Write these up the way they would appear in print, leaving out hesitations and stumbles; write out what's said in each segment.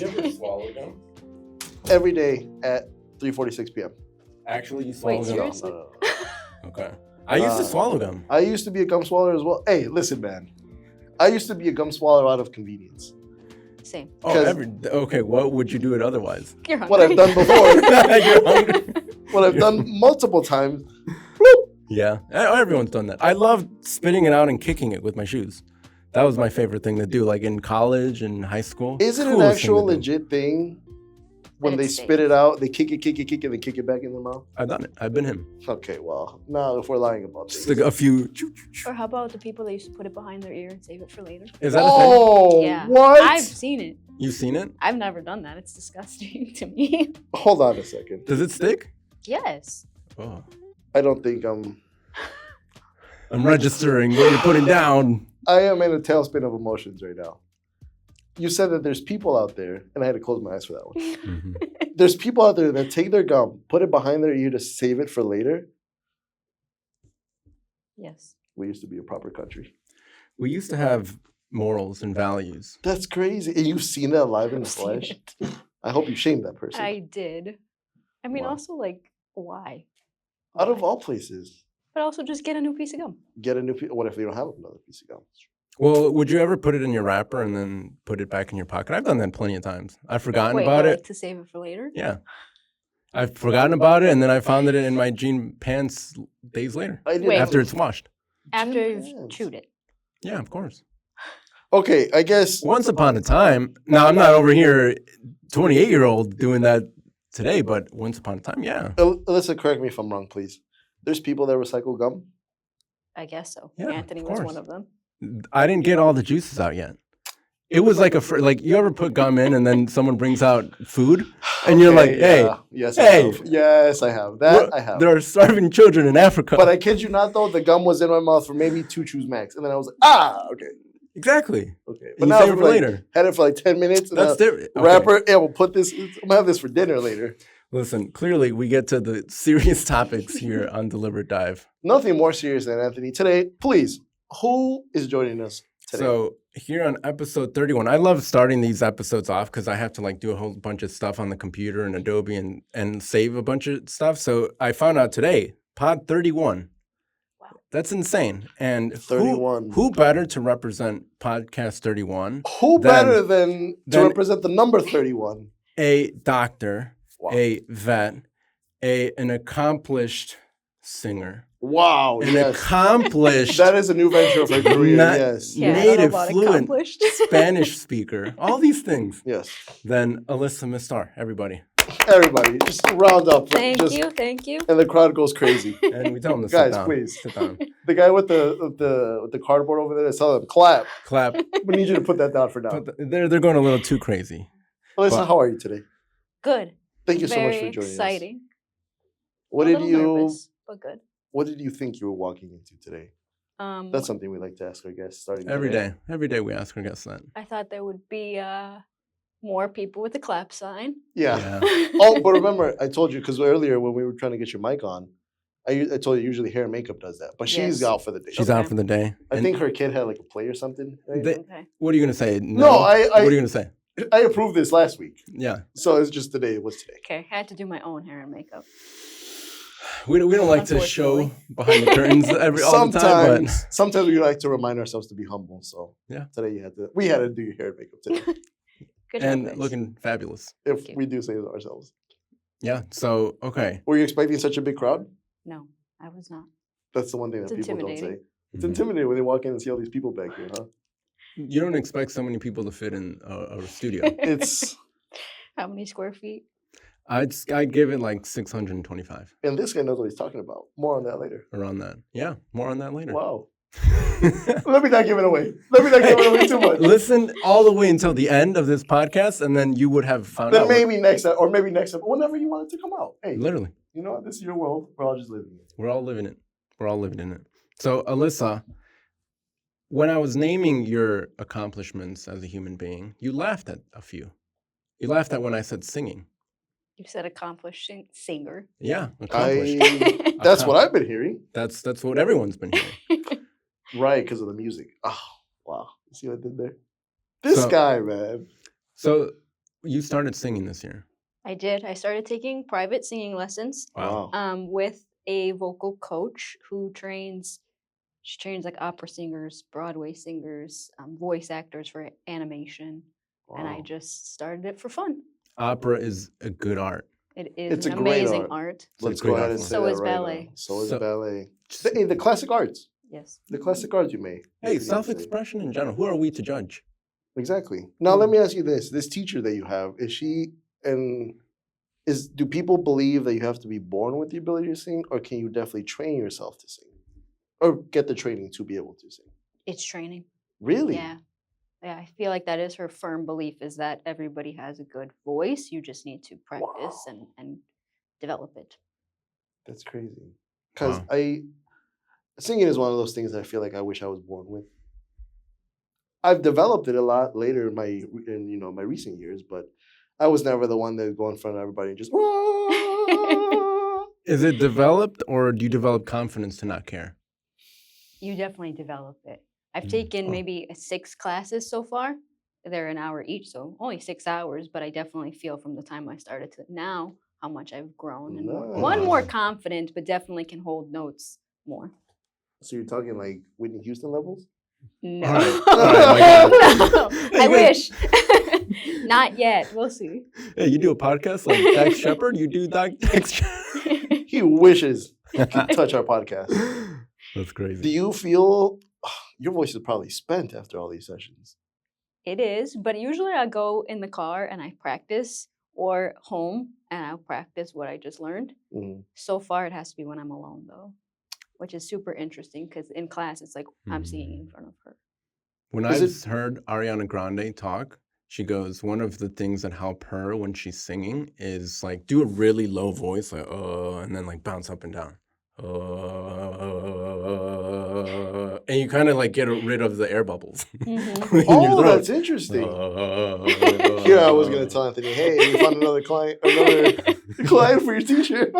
You ever swallow gum? Every day at 3:46 p.m. Actually, you swallow Wait, gum? seriously? Okay. I used to swallow gum. I used to be a gum swallower as well. Hey, listen, man. I used to be a gum swallower out of convenience. Same. Oh, okay. What would you do it otherwise? You're hungry. What I've done before. You're hungry. What I've done multiple times. Yeah, everyone's done that. I love spitting it out and kicking it with my shoes. That was my favorite thing to do, like in college and high school. Is it an Coolest actual thing to do. legit thing? When That they it spit it stays. out, they kick it, and then kick it back in their mouth? I've done it. I've been him. Okay, well, now if we're lying about Just this. like a few. Or how about the people that used to put it behind their ear and save it for later? Is that a thing? Oh, Yeah. what? I've seen it. You've seen it? I've never done that. It's disgusting to me. Hold on a second. Does it stick? Yes. Oh. I don't think I'm registering what you're putting down. I am in a tailspin of emotions right now. You said that there's people out there, and I had to close my eyes for that one. Mhm. There's people out there that take their gum, put it behind their ear to save it for later. Yes. We used to be a proper country. We used to have morals and values. That's crazy. And you've seen that live in the I've seen flesh? it. I hope you shamed that person. I did. I mean, Wow. also, like, why? Out of Why? all places, But also just get a new piece of gum. get a new piece. What if they don't have another piece of gum? Well, would you ever put it in your wrapper and then put it back in your pocket? I've done that plenty of times. I've forgotten Wait, about like, it. to save it for later? Yeah. I've forgotten about it, and then I found it in my jean pants days later I did Wait. after it's washed. After Jean you've pants. chewed it. Yeah, of course. Okay, I guess. Once upon a time. Now, I'm not over here, 28-year-old, doing that today, but once upon a time, yeah. Alyssa, correct me if I'm wrong, please. There's people that recycle gum. I guess so. Yeah, Anthony of was course. one of them. I didn't get all the juices out yet. It was like like you ever put gum in and then someone brings out food and you're like, hey, yes, hey. I have. Yes, I have. That I have. there are starving children in Africa. But I kid you not, though, the gum was in my mouth for maybe 2 chews max, and then I was like, okay, Exactly. okay. And you now save it for for later. Had it for like 10 minutes. And That's different. Okay. Wrapper. Yeah, we'll put this. I'm gonna have this for dinner later. Listen, clearly we get to the serious topics here on Deliberate Dive. Nothing more serious than Anthony today. Please, who is joining us today? So here on episode 31, I love starting these episodes off because I have to like do a whole bunch of stuff on the computer and Adobe and save a bunch of stuff. So I found out today, pod 31. Wow. That's insane. And 31. Who better to represent podcast 31? Who then- better than to then- represent the number 31? A doctor, Wow. a vet, an accomplished singer, Wow. an Yes. accomplished That is a new venture of her career. Not- Yes. Yeah, I don't know native, about fluent accomplished. Spanish speaker, all these things. Yes. Then Alyssa Mistar, everybody. Everybody, just round up. Thank Just- you, thank you. And the crowd goes crazy. And we tell them to Guys, sit down. please. Sit down. The guy with the cardboard over there is telling them, clap. Clap. We need you to put that down for now. But they're going a little too crazy. Alyssa, but- how are you today? Good. Thank you so much Very for joining us. exciting. What A did little you nervous, but good. What did you think you were walking into today? That's something we like to ask our guests starting Every today. day. Every day we ask our guests that. I thought there would be more people with the clap sign. Yeah. Yeah. Oh, but remember, I told you because earlier when we were trying to get your mic on, I told you usually hair and makeup does that, but she's Yes. out for the day. She's Okay. out for the day. I And think her kid had like a play or something. Right? They- Okay. What are you going to say? No, I- What are you going to say? I approved this last week, Yeah. so it's just today. It was today. Okay, I had to do my own hair and makeup. We don't like to show Unfortunately. behind the curtains all the time, but Sometimes we like to remind ourselves to be humble. So Yeah. today we had to do your hair and makeup today. Good and job, guys. looking fabulous. if you. we do say so ourselves. Yeah. So, okay. Were you expecting such a big crowd? No, I was not. That's the one thing that It's people don't say. intimidating. It's intimidating when they walk in and see all these people back here, huh? You don't expect so many people to fit in a studio. It's How many square feet? I'd give it like 625 and this guy knows what he's talking about. More on that later. around that. Yeah. More on that later. Wow. Let me not give it away. Let me not give it away too much. Listen all the way until the end of this podcast, and then you would have found Then out. maybe next time, or maybe next time, whenever you want it to come out. Hey, Literally. you know what? This is your world. We're all just living it. We're all living it. We're all living in it. So, Alyssa, when I was naming your accomplishments as a human being, you laughed at a few. You laughed at when I said singing. You said accomplished singer. Yeah, accomplished. That's what I've been hearing. That's what everyone's been hearing. Right, because of the music. Oh, wow. You see what I did there? This So- guy, man. So, You started singing this year. I did. I started taking private singing lessons Wow. with a vocal coach who trains. She trains like opera singers, Broadway singers, voice actors for animation, and I Wow. just started it for fun. Opera is a good art. It is It's an a great amazing art. art. It's a Let's great go ahead art and form. say So that is right ballet. now. So is So- ballet. The classic arts. Yes. The classic arts you may. Hey, you could say. self-expression in general. Who are we to judge? Exactly. Now let me ask you this: this teacher that you have, is she and do people believe that you have to be born with the ability to sing, or can you definitely train yourself to sing, or get the training to be able to sing? It's training. Really? Yeah. Yeah, I feel like that is her firm belief is that everybody has a good voice. You just need to practice Wow. and develop it. That's crazy. Because Wow. singing is one of those things that I feel like I wish I was born with. I've developed it a lot later in my recent years, but I was never the one that would go in front of everybody and just. Is it developed, or do you develop confidence to not care? You definitely develop it. I've Mm. taken Oh. maybe 6 classes so far. They're an hour each, so only 6 hours, but I definitely feel from the time I started to now how much I've grown and more Nice. confident, but definitely can hold notes more. So you're talking like Whitney Houston levels? No. All right. All right, my No, Hey, I wait. wish. Not yet. We'll see. Hey, you do a podcast like Dax Shepard? You do Dax Shepard? He wishes he could touch our podcast. That's crazy. Do you feel your voice is probably spent after all these sessions? It is, but usually I go in the car and I practice, or home and I'll practice what I just learned. Mhm. So far, it has to be when I'm alone, though, which is super interesting because in class, it's like I'm singing in front of her. When Is I've heard Ariana Grande talk, she goes, one of the things that help her when she's singing is like do a really low voice, like and then like bounce up and down. And you kind of like get rid of the air bubbles Mhm. in your Oh, throat. that's interesting. Here I was gonna tell Anthony, hey, you found another client for your teacher.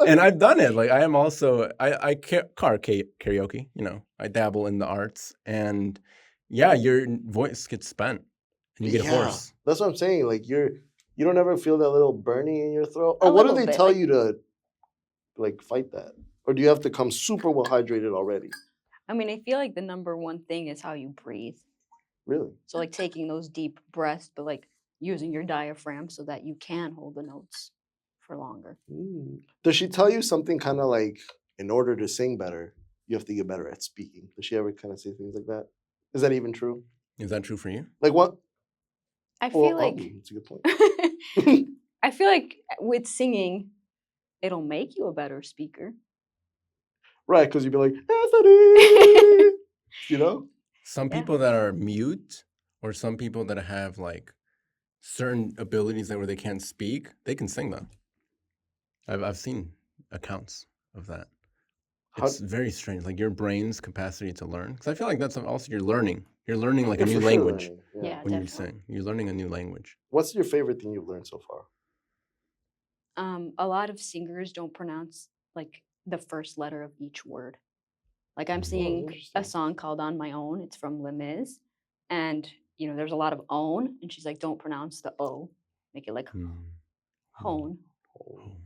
And I've done it. Like I am also I car karaoke. You know, I dabble in the arts, and yeah, your voice gets spent, and you get hoarse. That's what I'm saying. Like you don't ever feel that little burning in your throat, or A what do little they bit, tell like- you to like fight that, or do you have to come super well hydrated already? I mean, I feel like the number one thing is how you breathe. Really? So, like taking those deep breaths, but like using your diaphragm so that you can hold the notes for longer. Does she tell you something kind of like, in order to sing better, you have to get better at speaking? Does she ever kind of say things like that? Is that even true? Is that true for you? Like what? I feel Well, like it's a good point. I feel like with singing, it'll make you a better speaker. Right, because you'd be like, Anthony, you know? Some Yeah. people that are mute, or some people that have like certain abilities that where they can't speak, they can sing though. I've seen accounts of that. How- It's very strange, like your brain's capacity to learn. Because I feel like that's also you're learning. You're learning like a You're new for sure language learning, Yeah. when you definitely. sing. You're learning a new language. What's your favorite thing you've learned so far? A lot of singers don't pronounce like the first letter of each word. Like I'm singing interesting. a song called "On My Own." It's from Les Mis, and there's a lot of own, and she's like, "Don't pronounce the o, make it like hone,"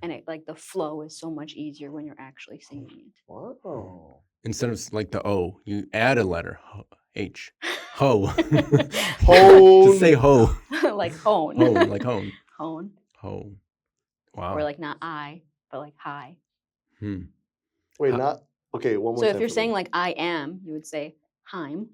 and it like the flow is so much easier when you're actually singing it. Wow. Instead of like the O, you add a letter, H. Ho. Hone. Just say ho. Like hone, Hone, like hone. hone, Ho. Wow. or like not I, but like hi. Wait, How- not okay. One more So time. if you're for saying me. like I am, you would say Heim.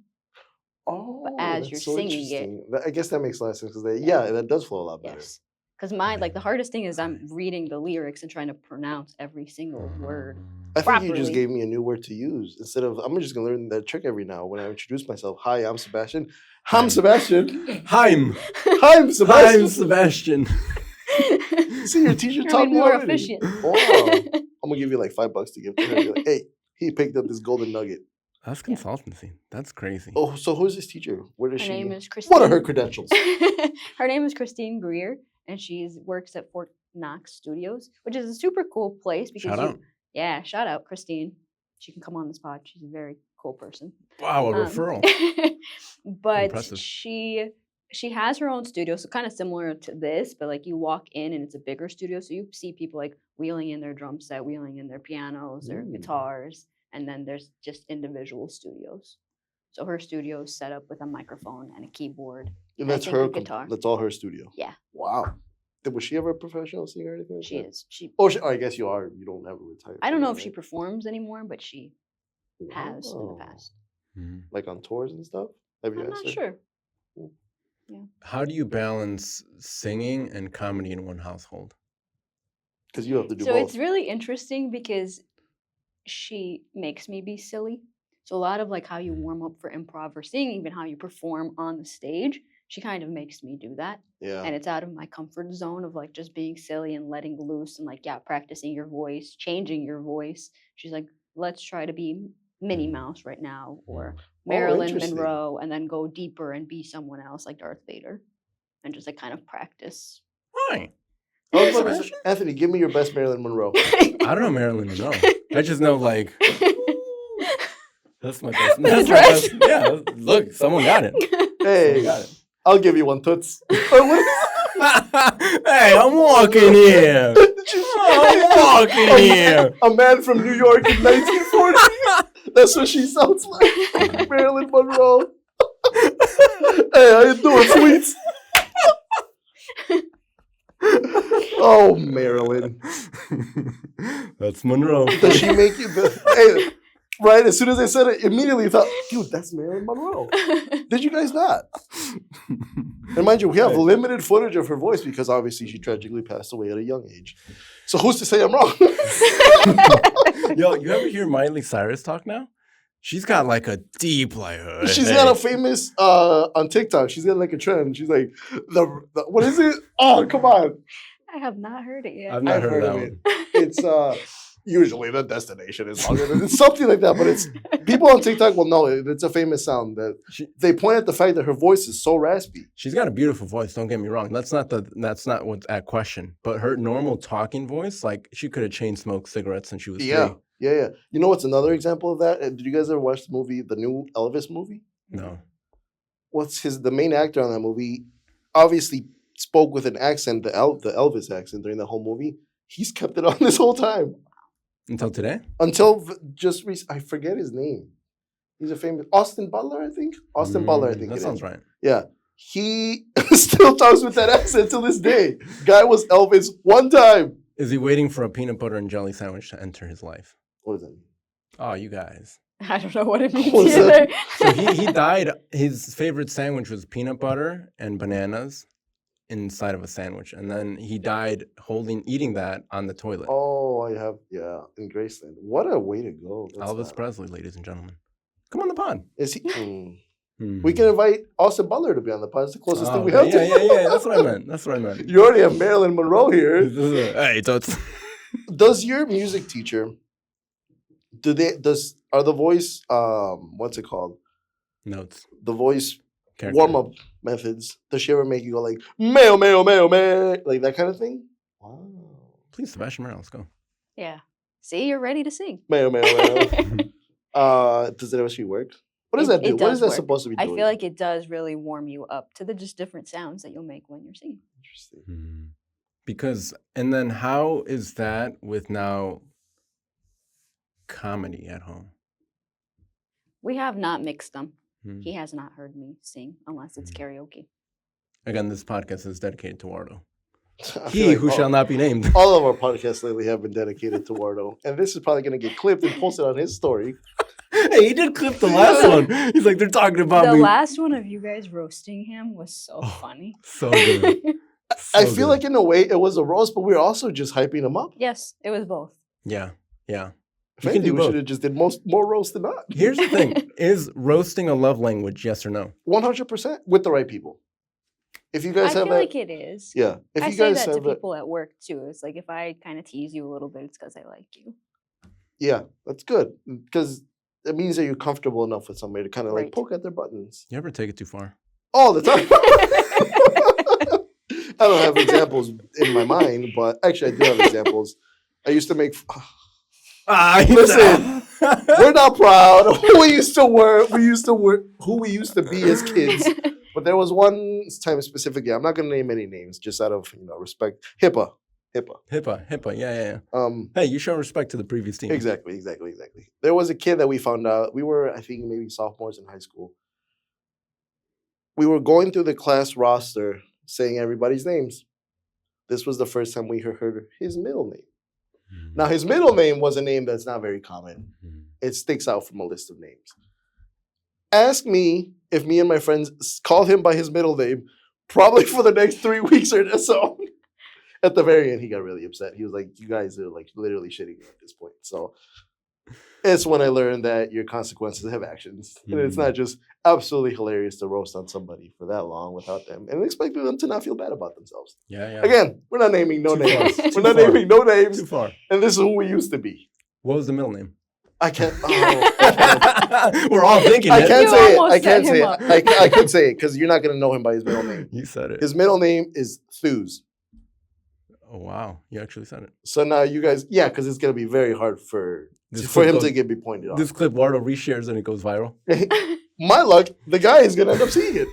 Oh, as that's you're so singing it- interesting. I guess that makes a lot of sense because that does flow a lot better. Yes. Because mine, like the Right. hardest thing is I'm Right. reading the lyrics and trying to pronounce every single word. I think you just properly. gave me a new word to use instead of. I'm just gonna learn that trick every now when I introduce myself. Hi, I'm Sebastian. I'm Hi. Sebastian. Heim. I'm Sebastian. Heim Sebastian. See, your teacher You're taught being me more already. efficient. Wow. I'm gonna give you like $5 to give to her. Be like, hey, he picked up this golden nugget. That's Yeah. consultancy. That's crazy. Oh, so who's this teacher? Where does Her she? name is Christine. What are her credentials? Her name is Christine Greer, and she works at Fort Knox Studios, which is a super cool place because Shout out. Yeah, shout out Christine. She can come on this pod. She's a very cool person. Wow, a referral. But Impressive. she she has her own studio, so kind of similar to this, but like you walk in and it's a bigger studio, so you see people like wheeling in their drum set, wheeling in their pianos, their guitars, and then there's just individual studios. So her studio is set up with a microphone and a keyboard. And that's I think her a guitar. That's all her studio. Yeah, Wow. Was she ever a professional singer or anything? Like she that? is. Oh, I guess you are. You don't ever retire. I don't from know that, if she right? performs anymore, but she has in the Wow. past. Like on tours and stuff. Have you I'm asked not her? sure. How do you balance singing and comedy in one household? Because you have to do So both. it's really interesting because she makes me be silly. So a lot of like how you warm up for improv or singing, even how you perform on the stage, she kind of makes me do that. Yeah. And it's out of my comfort zone of like just being silly and letting loose and like, yeah, practicing your voice, changing your voice. She's like, let's try to be Minnie Mouse right now or Marilyn interesting. Monroe, and then go deeper and be someone else like Darth Vader and just like kind of practice. Hi. I was about to say, Anthony, give me your best Marilyn Monroe. I don't know Marilyn Monroe. I just know like that's my best. The That's my dress. best. Yeah, look, someone got it. Hey, Got it. I'll give you one toots. Hey, I'm walking here. I'm walking here. A man from New York in 1940. That's what she sounds like. Marilyn Monroe. Hey, how you doing, sweets? Oh, Marilyn. That's Monroe. Does she make you... Hey, right, as soon as I said it, immediately thought, dude, that's Marilyn Monroe. Did you guys not? And mind you, we have limited footage of her voice because obviously she tragically passed away at a young age. So who's to say I'm wrong? Yo, you ever hear Miley Cyrus talk now? She's got like a deep like. She's got a famous on TikTok. She's got like a trend. She's like the what is it? Oh, come on! I have not heard it yet. I've not heard that it. one. It's usually the destination is longer than it's something like that. But it's people on TikTok will know it. It's a famous sound that they point at the fact that her voice is so raspy. She's got a beautiful voice. Don't get me wrong. That's not what's at question. But her normal talking voice, like she could have chain smoked cigarettes since she was Yeah. three. Yeah. You know what's another example of that? Did you guys ever watch the movie, the new Elvis movie? No. The main actor on that movie obviously spoke with an accent, the Elvis accent during the whole movie. He's kept it on this whole time. Until today? Until I forget his name. He's a famous Austin Butler, I think. Austin Butler, I think. That sounds right. Yeah. He still talks with that accent to this day. Guy was Elvis one time. Is he waiting for a peanut butter and jelly sandwich to enter his life? What does that mean? Oh, you guys. I don't know what it means What's either. So he died. His favorite sandwich was peanut butter and bananas inside of a sandwich. And then he died eating that on the toilet. Oh, I have, in Graceland. What a way to go. Elvis Presley, ladies and gentlemen. Come on the pod. Is he? We can invite Austin Butler to be on the pod. It's the closest thing we have to. Yeah. That's what I meant. You already have Marilyn Monroe here. Hey, totes. Does your music teacher, are the voice, what's it called? Notes. The voice Character. warm-up methods. Does she ever make you go like, mayo, mayo, mayo, mayo, like that kind of thing? Wow. Please, Sebastian Morales, go. Yeah. See, you're ready to sing. Mayo, mayo, mayo. Does it actually work? What does that do? What is that supposed to be I doing? feel like it does really warm you up to the just different sounds that you'll make when you're singing. Interesting. Because, and then how is that with now comedy at home? We have not mixed them. Hmm. He has not heard me sing unless it's karaoke. Again, this podcast is dedicated to Wardo. I He feel like who shall not be named. all of our podcasts lately have been dedicated to Wardo. And this is probably going to get clipped and posted on his story. Hey, he did clip the last one. He's like, they're talking about The me. last one of you guys roasting him was so funny. So good. I So feel good. like in a way it was a roast, but we were also just hyping him up. Yes, it was both. Yeah. If You can anything, do we both. should have just did more roast than not. Here's the thing. Is roasting a love language, yes or no? 100% with the right people. If you I guys feel have that, like it is. yeah. If I you say guys that to have that, people at work too. It's like if I kind of tease you a little bit, it's because I like you. yeah, that's good because it means that you're comfortable enough with somebody to kind of like Right. poke at their buttons You ever take it too far? all the time. I don't have examples in my mind, but actually I do have examples. I used to make. Listen, we're not proud of who we used to were. Who we used to be as kids. But there was one time specifically. I'm not gonna name any names, just out of respect. HIPAA. Yeah. Hey, you show respect to the previous team. Exactly. There was a kid that we found out. We were, I think, maybe sophomores in high school. We were going through the class roster, saying everybody's names. This was the first time we heard his middle name. Now, his middle name was a name that's not very common. It sticks out from a list of names. Ask me if me and my friends called him by his middle name, probably for the next 3 weeks or so. At the very end, he got really upset. He was like, you guys are like literally shitting me at this point. So it's when I learned that your consequences have actions. And it's not just absolutely hilarious to roast on somebody for that long without them and expect them to not feel bad about themselves. Yeah. Again, we're not naming no Too names. far. We're not naming no names. Too far. And this is who we used to be. What was the middle name? I can't. We're all thinking I it. can't You say it. almost I can't set say him it. I could say it because you're not going to know him by his middle name. You said it. His middle name is Thews. Oh, wow. You actually said it. So now you guys, because it's going to be very hard for This him clip to goes- be pointed out. This clip, Wardo reshares and it goes viral. My luck, the guy is going to end up seeing it.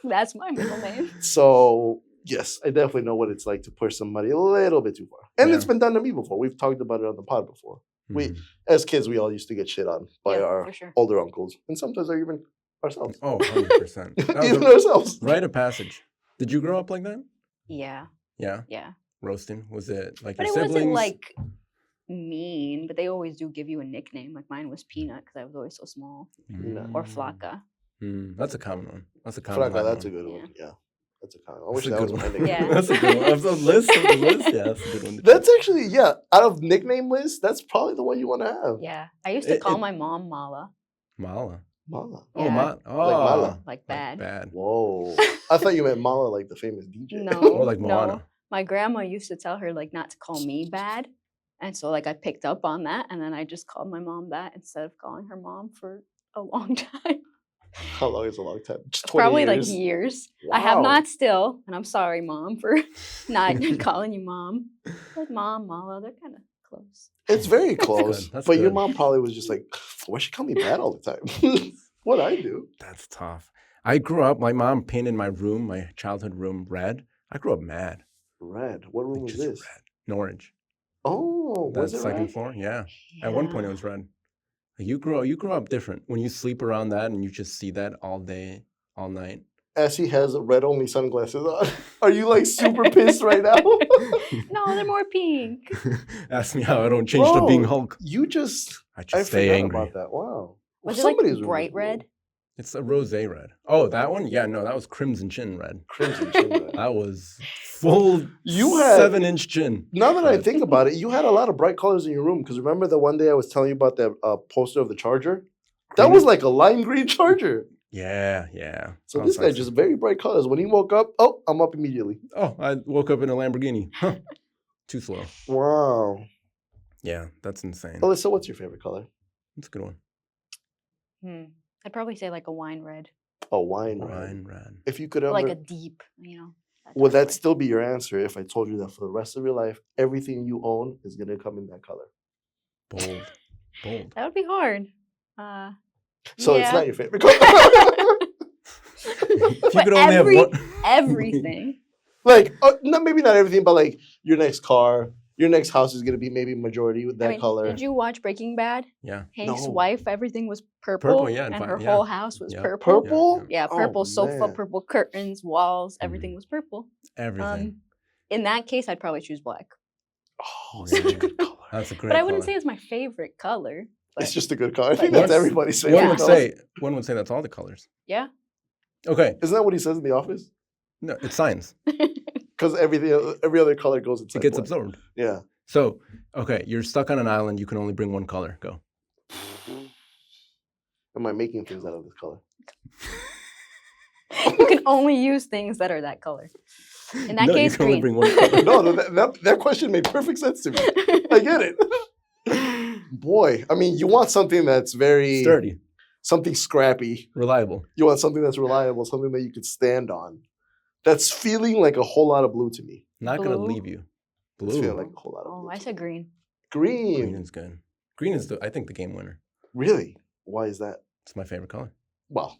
That's my middle name. So, yes, I definitely know what it's like to push somebody a little bit too far. And Yeah. it's been done to me before. We've talked about it on the pod before. As kids, we all used to get shit on by Yeah, our for sure. older uncles. And sometimes even ourselves. Oh, 100%. That was Even a ourselves. rite of passage. Did you grow up like that? Yeah. Yeah. Roasting? Was it like But your it siblings? wasn't like mean, but they always do give you a nickname. Like mine was Peanut because I was always so small. Or Flocka. That's a common one. That's a common Flocka, one. that's a good one. Yeah. That's a common one. I wish That's a that was good my one. nickname. Yeah. That's a good one. Of the list, yeah, that's a good one. That's actually, out of nickname list, that's probably the one you want to have. Yeah. I used to call It- my mom Mala. Mala. Mala. Oh, Yeah. Mala. Like bad. Bad. Whoa. I thought you meant Mala like the famous DJ. No. Or like no. Moana. My grandma used to tell her like not to call me bad. And so like I picked up on that and then I just called my mom that instead of calling her mom for a long time. How long is a long time? Just 20 Probably years? like years. I have Wow. not still, and I'm sorry, mom, for not calling you mom. Like mom, Mala, they're kind of close. It's very good. close. That's But your good. mom probably was just like, why she call me bad all the time? What I do? That's tough. I grew up, my mom painted my room, my childhood room, red. I grew up mad. Red. What room Like was just this? red. Norwich. Oh, That was it second red? floor, yeah. At one point it was red. You grew up different. When you sleep around that and you just see that all day, all night. As he has red-only sunglasses on. Are you like super pissed right now? No, they're more pink. Ask me how I don't change to being Bro, Hulk. You just, I I just stay forgot angry. about that. Wow. Was it like somebody's room bright was blue. red? It's a rose red. Oh, that one? Yeah, no, that was crimson chin red. Crimson chin red. That was full You had- 7-inch chin. Now that I red. think about it, you had a lot of bright colors in your room. Because remember the one day I was telling you about that poster of the charger? That Green? was like a lime green charger. Yeah. So I this was guy like, just very bright colors. When he woke up, I'm up immediately. Oh, I woke up in a Lamborghini. Huh. Too slow. Wow. Yeah, that's insane. Alyssa, what's your favorite color? That's a good one. I'd probably say like a wine red. Oh, wine red. Wine red. If you could Or ever, like a deep, would dark that red. still be your answer if I told you that for the rest of your life, everything you own is going to come in that color? Bold. That would be hard. So it's Yeah. not your favorite color. If you But could only have one. everything. Like, maybe not everything, but like your next car, your next house is going to be maybe majority with that color. Did you watch Breaking Bad? Yeah. Hank's No. wife, everything was purple. Purple, yeah, And but- her yeah. whole house was Yeah. purple. Purple? Yeah, Oh, purple sofa, man. purple curtains, walls, everything was purple. Everything. In that case, I'd probably choose black. Oh, such a good color. That's a great But I wouldn't color. say it's my favorite color. It's but- just a good color. I but think yes. that's everybody's One favorite would color. one would say that's all the colors. Yeah. Okay. Isn't that what he says in the office? No, it's science. Because every other color goes inside. It gets one. absorbed. Yeah. So, okay, you're stuck on an island. You can only bring one color. Go. Am I making things out of this color? You can only use things that are that color. In that No, you case, can only green. bring one color. No, that question made perfect sense to me. I get it. Boy, I mean, you want something that's very Sturdy, something scrappy. reliable. You want something that's reliable, something that you could stand on. That's feeling like a whole lot of blue to me. Not gonna Blue? leave you. It's Blue. feeling like a whole lot of Oh, blue. I said green. Green. Green is good. Green is I think the game winner. Really? Why is that? It's my favorite color. Well,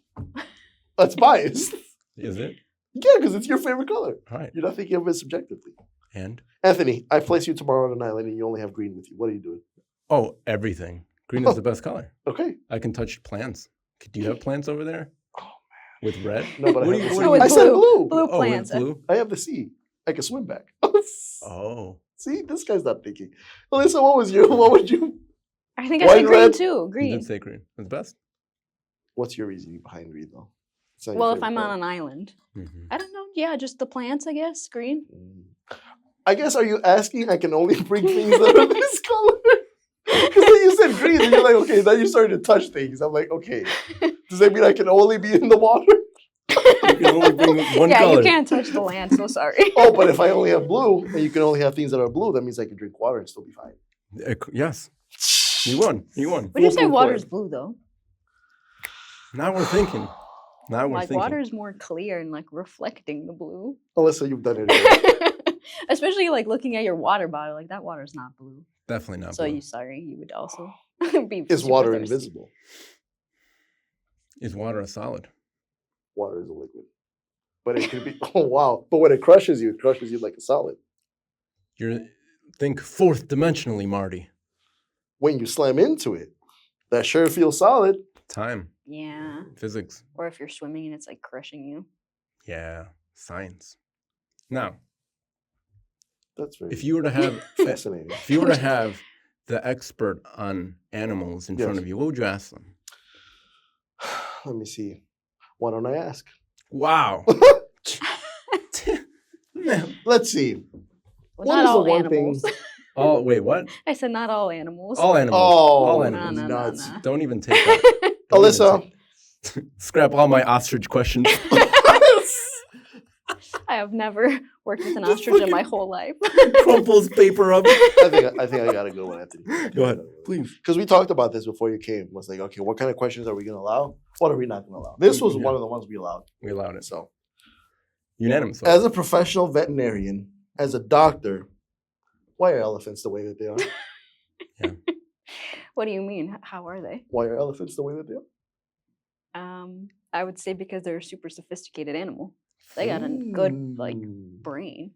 That's biased. Is it? Yeah, because it's your favorite color. All right. You're not thinking of it subjectively. And? Anthony, I place you tomorrow on an island and you only have green with you. What are you doing? Oh, everything. Green is the best color. Okay. I can touch plants. Do you have plants over there? Oh, man. With red? No, but What I do have you- the what sea. do with you- I said blue. blue. Blue Oh, with plants. blue? I have the sea. I can swim back. Oh. See, this guy's not thinking. Alyssa, what was you? What would you? I think I White, said green red? too. You Green. did say green. That's best. What's your reasoning behind green, though? It's not your Well, if favorite I'm color. on an island, Mm-hmm. I don't know. Yeah, just the plants, I guess. Green. I guess, are you asking I can only bring things that are this color? Because then you said green, and you're like, okay, then you started to touch things. I'm like, okay, does that mean I can only be in the water? You can only bring one Yeah, color. you can't touch the land. So sorry. Oh, but if I only have blue, and you can only have things that are blue, that means I can drink water and still be fine. Yes. You won. You won. Would you say Full water's point. blue though? Now we're thinking. Now we're Like thinking. water is more clear and like reflecting the blue. Alyssa, you've done it again. Especially like looking at your water bottle, like that water's not blue. Definitely not So blue. you would also be. Is super water thirsty. invisible? Is water a solid? Water is a liquid. But it could be, oh, wow. But when it crushes you like a solid. Think fourth dimensionally, Marty. When you slam into it, that sure feels solid. Time. Yeah. Physics. Or if you're swimming and it's like crushing you. Yeah. Science. Now, That's very if you were to have fascinating. if you were to have the expert on animals in front Yes. of you, what would you ask them? Let me see. Why don't I ask? Wow. Man. Let's see. Well, What not is the all one animals. thing- Oh, wait, what? I said not all animals. All animals. Oh, all no, animals. no, nuts. no. Don't even take that. Don't even Alyssa. take- Scrap all my ostrich questions. I have never worked with an Just ostrich in my fucking- whole life. Crumples paper up. I think I got to go with Anthony. Go ahead, please. Because we talked about this before you came. Was like, okay, what kind of questions are we going to allow? What are we not going to allow? This was Yeah. one of the ones we allowed. We allowed it. So, Unanimous. as a professional veterinarian, as a doctor, why are elephants the way that they are? What do you mean? How are they? Why are elephants the way that they are? I would say because they're a super sophisticated animal. They got a good like Mm. brain.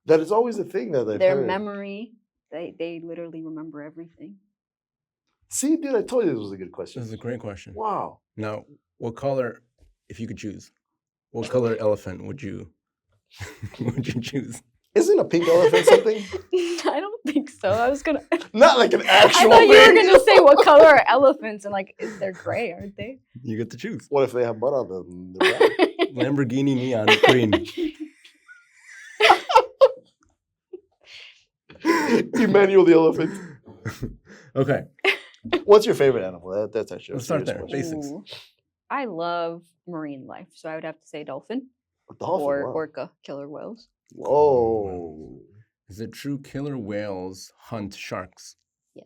That is always a thing that I've Their heard. memory, they literally remember everything. See, dude, I told you this was a good This question. is a great question. Wow. Now, what color, if you could choose, what color elephant would you choose? Isn't a pink elephant something? I don't think so. I was gonna. Not like an I actual thought you were thing. gonna say what color are elephants, and like they're gray, aren't they? You get to choose. What if they have mud on them? They're black. Lamborghini neon green. Emmanuel the elephant. Okay, What's your favorite animal? That's actually a Let's start serious there. question. Basics. Ooh. I love marine life, so I would have to say dolphin, A dolphin, or wow. orca, killer whales. Whoa. is it true killer whales hunt sharks? Yes.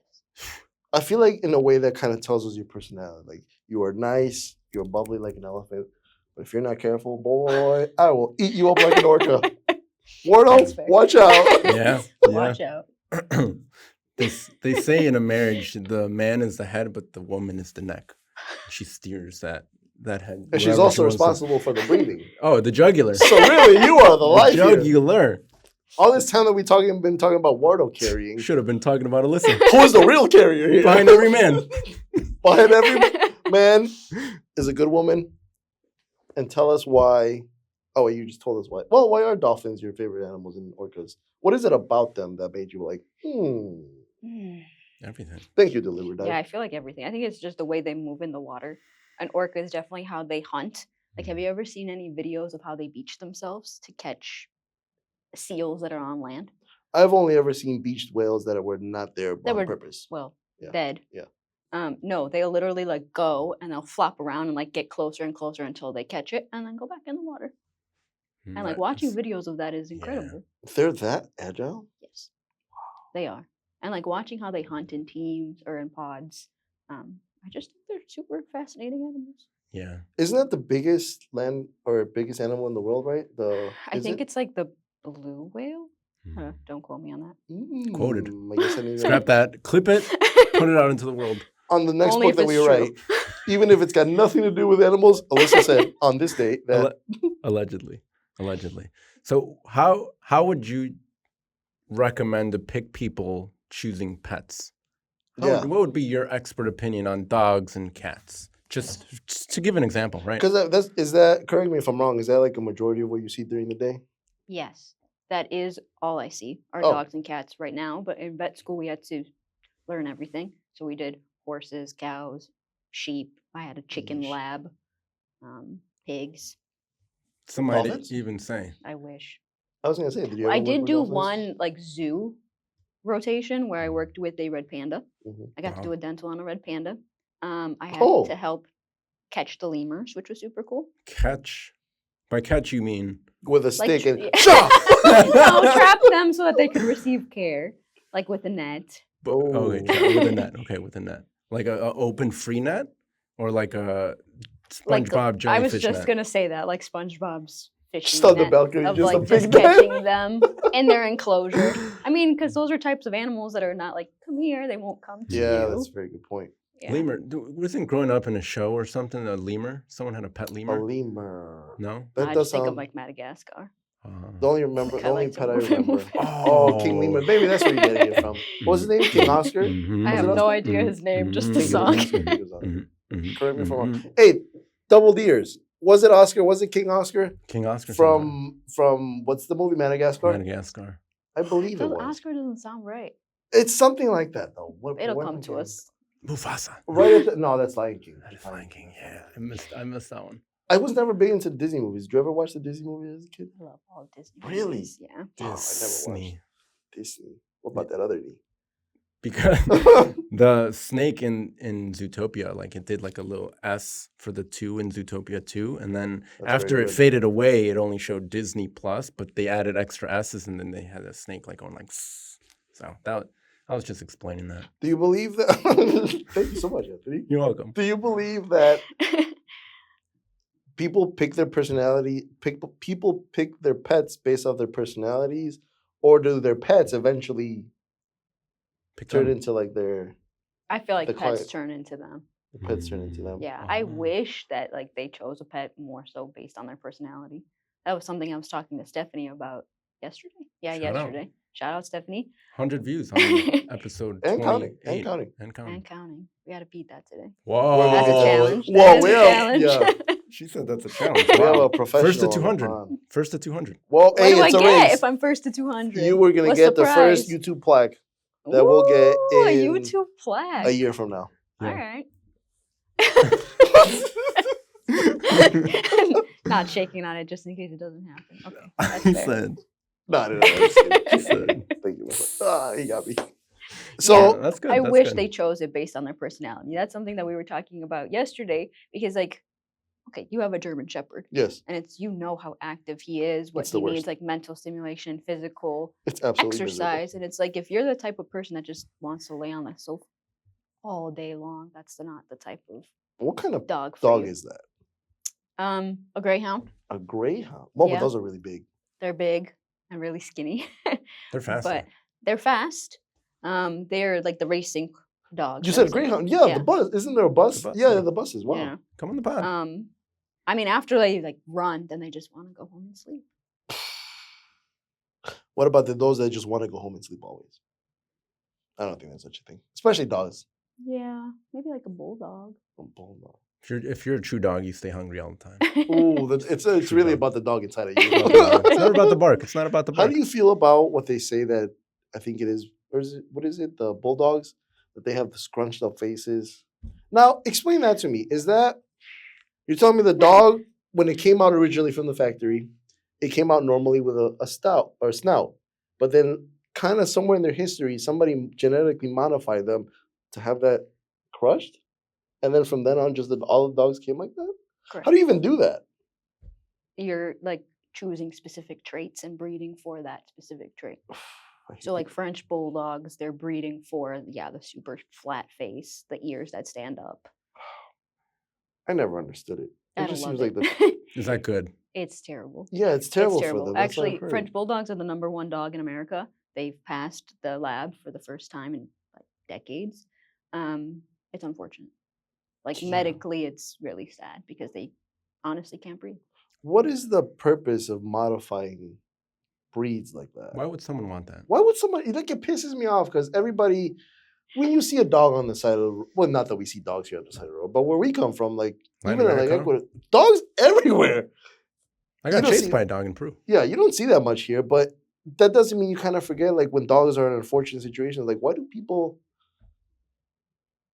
I feel like in a way that kind of tells us your personality. Like you are nice, you're bubbly like an elephant, but if you're not careful, boy, I will eat you up like an orca. Wardo, That's fair. watch out. Yeah, Watch out. They say in a marriage, the man is the head, but the woman is the neck. She steers that head. And she's wherever also she wants to- responsible for the breathing. Oh, the jugular. So really, you are the The life here. jugular. All this time that been talking about Wardo carrying. Should have been talking about Alyssa. Who's the real carrier here? Behind every man. Behind every man is a good woman. And tell us why. Oh, wait, you just told us why. Well, why are dolphins your favorite animals and orcas? What is it about them that made you like, Everything. Thank you, Delivered Dive. Yeah, I feel like everything. I think it's just the way they move in the water. An orca is definitely how they hunt. Like, have you ever seen any videos of how they beach themselves to catch seals that are on land? I've only ever seen beached whales that were not there That on were- purpose. Well, Yeah, dead. yeah. No, they'll literally like go and they'll flop around and like get closer and closer until they catch it and then go back in the water. And like watching videos of that is incredible. They're that agile? Yes, they are. And like watching how they hunt in teams or in pods, I just think they're super fascinating animals. Yeah. Isn't that the biggest land or biggest animal in the world, right? I think it's like the blue whale. Mhm. Don't quote me on that. Quoted. I guess I need to- Scrap that. Clip it. Put it out into the world. on the next Only book if that it's we write, true. even if it's got nothing to do with animals, Alyssa said on this date that Allegedly. So how would you recommend to pick people choosing pets? What would be your expert opinion on dogs and cats? Just to give an example, right? because is that correct me if I'm wrong? Is that like a majority of what you see during the day? Yes, that is all I see are Oh. dogs and cats right now. But in vet school, we had to learn everything. So we did horses, cows, sheep. I had a chicken Yeesh. lab, pigs. Some might Dolphins? even say. I wish. I was gonna say, did you ever I work did with do dolphins? one like zoo rotation where I worked with a red panda. Mhm. I got to Wow. do a dental on a red panda. I had Oh. to help catch the lemurs, which was super cool. Catch. By catch you mean With a Like, stick and yeah. shot. No, trap them so that they could receive care, like with a net. okay, Oh. with a net. Okay, with a net. Like a open free net? Or like a Like SpongeBob I was jellyfish just net? gonna say that, like SpongeBob's fishing Just on the net balcony, of just a like just big net. catching them in their enclosure. I mean, because those are types of animals that are not like, come here, they won't come to Yeah, you. that's a very good point. Yeah. Lemur. Wasn't growing up in a show or something a lemur? Someone had a pet A lemur? lemur. No? That I does just think of sound. like Madagascar. The only remember, Like, the I only like to pet I move it, remember. move it. Oh, King Lemur. Maybe that's where you're getting it from. What was his name? King Oscar. Mhm, I Was have it no Oscar? idea his name, just I the think it was song. Oscar. I think it was Oscar. mhm, Correct me if I'm wrong. mhm. Hey, double ears. Was it Oscar? Was it King Oscar? King Oscar sounds right. From what's the movie Madagascar? Madagascar. I believe it But was. Oscar doesn't sound right. It's something like that though. It'll what come am I to getting? us. Mufasa. Right at the, no, that's Lion King. That's Lion King. Yeah, I missed that one. I was never big into Disney movies. Did you ever watch the Disney movies as a kid? I love all Disney. Really? movies, Yeah. Oh, I never watched Disney. Disney. What about that other D? Because the snake in Zootopia, like it did like a little S for the 2 in Zootopia 2, and then That's after very it good. faded away, it only showed Disney Plus, but they added extra S's, and then they had a snake like going like. So that I was just explaining that. Do you believe that? Thank you so much, Anthony. You're welcome. Do you believe that people pick their personality? People pick their pets based off their personalities, or do their pets eventually Pick turn them. into like their I feel like The pets client- turn into them. pets turn into them? Yeah, I Oh. wish that like they chose a pet more so based on their personality. That was something I was talking to Stephanie about yesterday. Yeah, Shout out. yesterday. Shout out Stephanie. 100 views on episode And 28. counting, and counting. And counting. And counting. We got to beat that today. Whoa. That's a challenge. Whoa, That is we a have- challenge. yeah. She said that's a challenge. We have Wow. a professional. First to on the 200. pod. First to 200. Well, What hey, do I it's a get race. if I'm first to 200? You were gonna What's get the prize? first YouTube plaque that we'll get Ooh, a in YouTube plaque. a year from now. All Yeah. right. Not shaking on it just in case it doesn't happen. Okay, that's He fair. said. No, I'm just kidding. He said. Thank you. He got me. So That's good. I that's wish good. they chose it based on their personality. That's something that we were talking about yesterday because, like, okay, you have a German Shepherd, yes, and it's how active he is, what It's the he worst. needs, like mental stimulation, physical it's absolutely exercise, and it's like if you're the type of person that just wants to lay on the sofa all day long, that's not the type of miserable. What kind of dog for dog you. is that? A greyhound. A greyhound. Well, Yeah. but those are really big. They're big and really skinny, They're faster. but they're fast. They're like the racing dogs. You I said would say. greyhound. Yeah, Yeah. the bus. Isn't there a bus? The bus, yeah, yeah. the buses. Wow. Yeah. Come on the pod. I mean, after they like run, then they just want to go home and sleep. What about those that just want to go home and sleep always? I don't think there's such a thing, especially dogs. Yeah, maybe like a bulldog. A bulldog. If you're a true dog, you stay hungry all the time. Ooh, it's really dog. about the dog inside of It's you. not about the bark. It's not about the How bark. do you feel about what they say that I think it is, or is it, what is it, the bulldogs, that they have the scrunched up faces? Now, explain that to me. Is that, you're telling me the dog, when it came out originally from the factory, it came out normally with a snout, but then kind of somewhere in their history, somebody genetically modified them to have that crushed? And then from then on, just all the dogs came like that? Correct. How do you even do that? You're like choosing specific traits and breeding for that specific trait. I hate So like French bulldogs, they're breeding for the super flat face, the ears that stand up. I never understood it. I It don't just love seems it. like the Is that good? It's terrible. yeah, it's terrible, It's terrible. for them. That's what I've Actually, heard. French bulldogs are the #1 dog in America. They've passed the lab for the first time in like decades. It's unfortunate. Like Yeah. medically, it's really sad because they honestly can't breathe. What is the purpose of modifying breeds like that? Why would someone want that? Why would somebody, like, it pisses me off because everybody, when you see a dog on the side of the road, well, not that we see dogs here on the side of the road, but where we come from, like, Latin even in, like, America? Ecuador, dogs everywhere. I You got don't chased see- by a dog in Peru. Yeah, you don't see that much here, but that doesn't mean you kind of forget, like, when dogs are in unfortunate situations, like, why do people,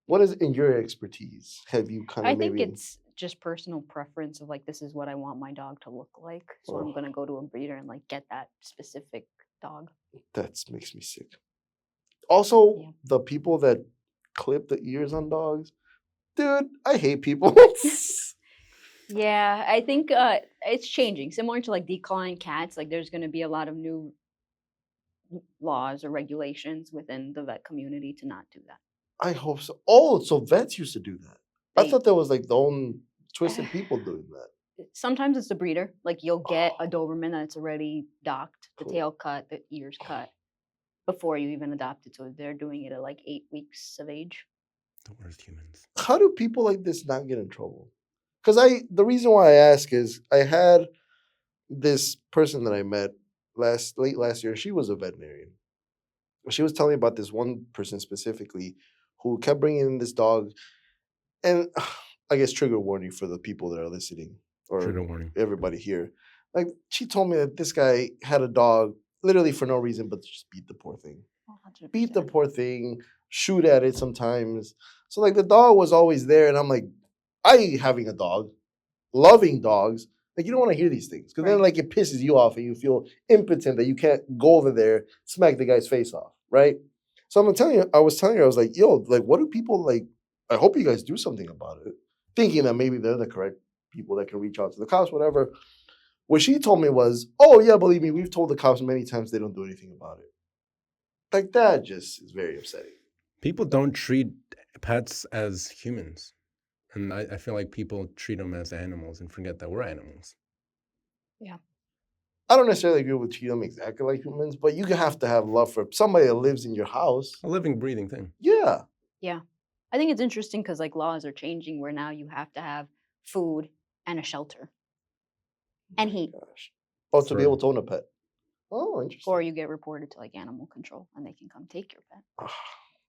what is in your expertise? Have you kind of I think maybe, it's just personal preference of like, this is what I want my dog to look like. So I'm Oh. going to go to a breeder and like get that specific dog. that makes me sick. Also, Yeah. the people that clip the ears on dogs, dude, I hate people. Yeah, I think it's changing. Similar to like declawing cats, like there's going to be a lot of new laws or regulations within the vet community to not do that. I hope so. Oh, so vets used to do that. I They- thought that was like the own twisted people doing that. Sometimes it's the breeder. Like you'll get a Doberman that's already docked, the Cool. tail cut, the ears cut before you even adopt it. So they're doing it at like 8 weeks of age. The worst humans. How do people like this not get in trouble? Because the reason why I ask is I had this person that I met late last year. She was a veterinarian. She was telling me about this one person specifically who kept bringing in this dog, and I guess trigger warning for the people that are listening or Trigger warning. everybody here. Like she told me that this guy had a dog literally for no reason but to just beat the poor thing. 100%. Beat the poor thing, shoot at it sometimes. So like the dog was always there, and I'm like, I having a dog, loving dogs, like you don't want to hear these things because then Right. like it pisses you off and you feel impotent that you can't go over there, smack the guy's face off, right? So I was telling her, I was like, yo, like what do people like? I hope you guys do something about it. Thinking that maybe they're the correct people that can reach out to the cops, whatever. What she told me was, oh yeah, believe me, we've told the cops many times they don't do anything about it. Like that just is very upsetting. People don't treat pets as humans. And I feel like people treat them as animals and forget that we're animals. I don't necessarily agree with treat them exactly like humans, but you have to have love for somebody that lives in your house. A living, breathing thing. Yeah. I think it's interesting because like laws are changing where now you have to have food and a shelter and My heat, gosh. Oh, to be For- able to own a pet. Oh, interesting. or you get reported to like animal control and they can come take your pet.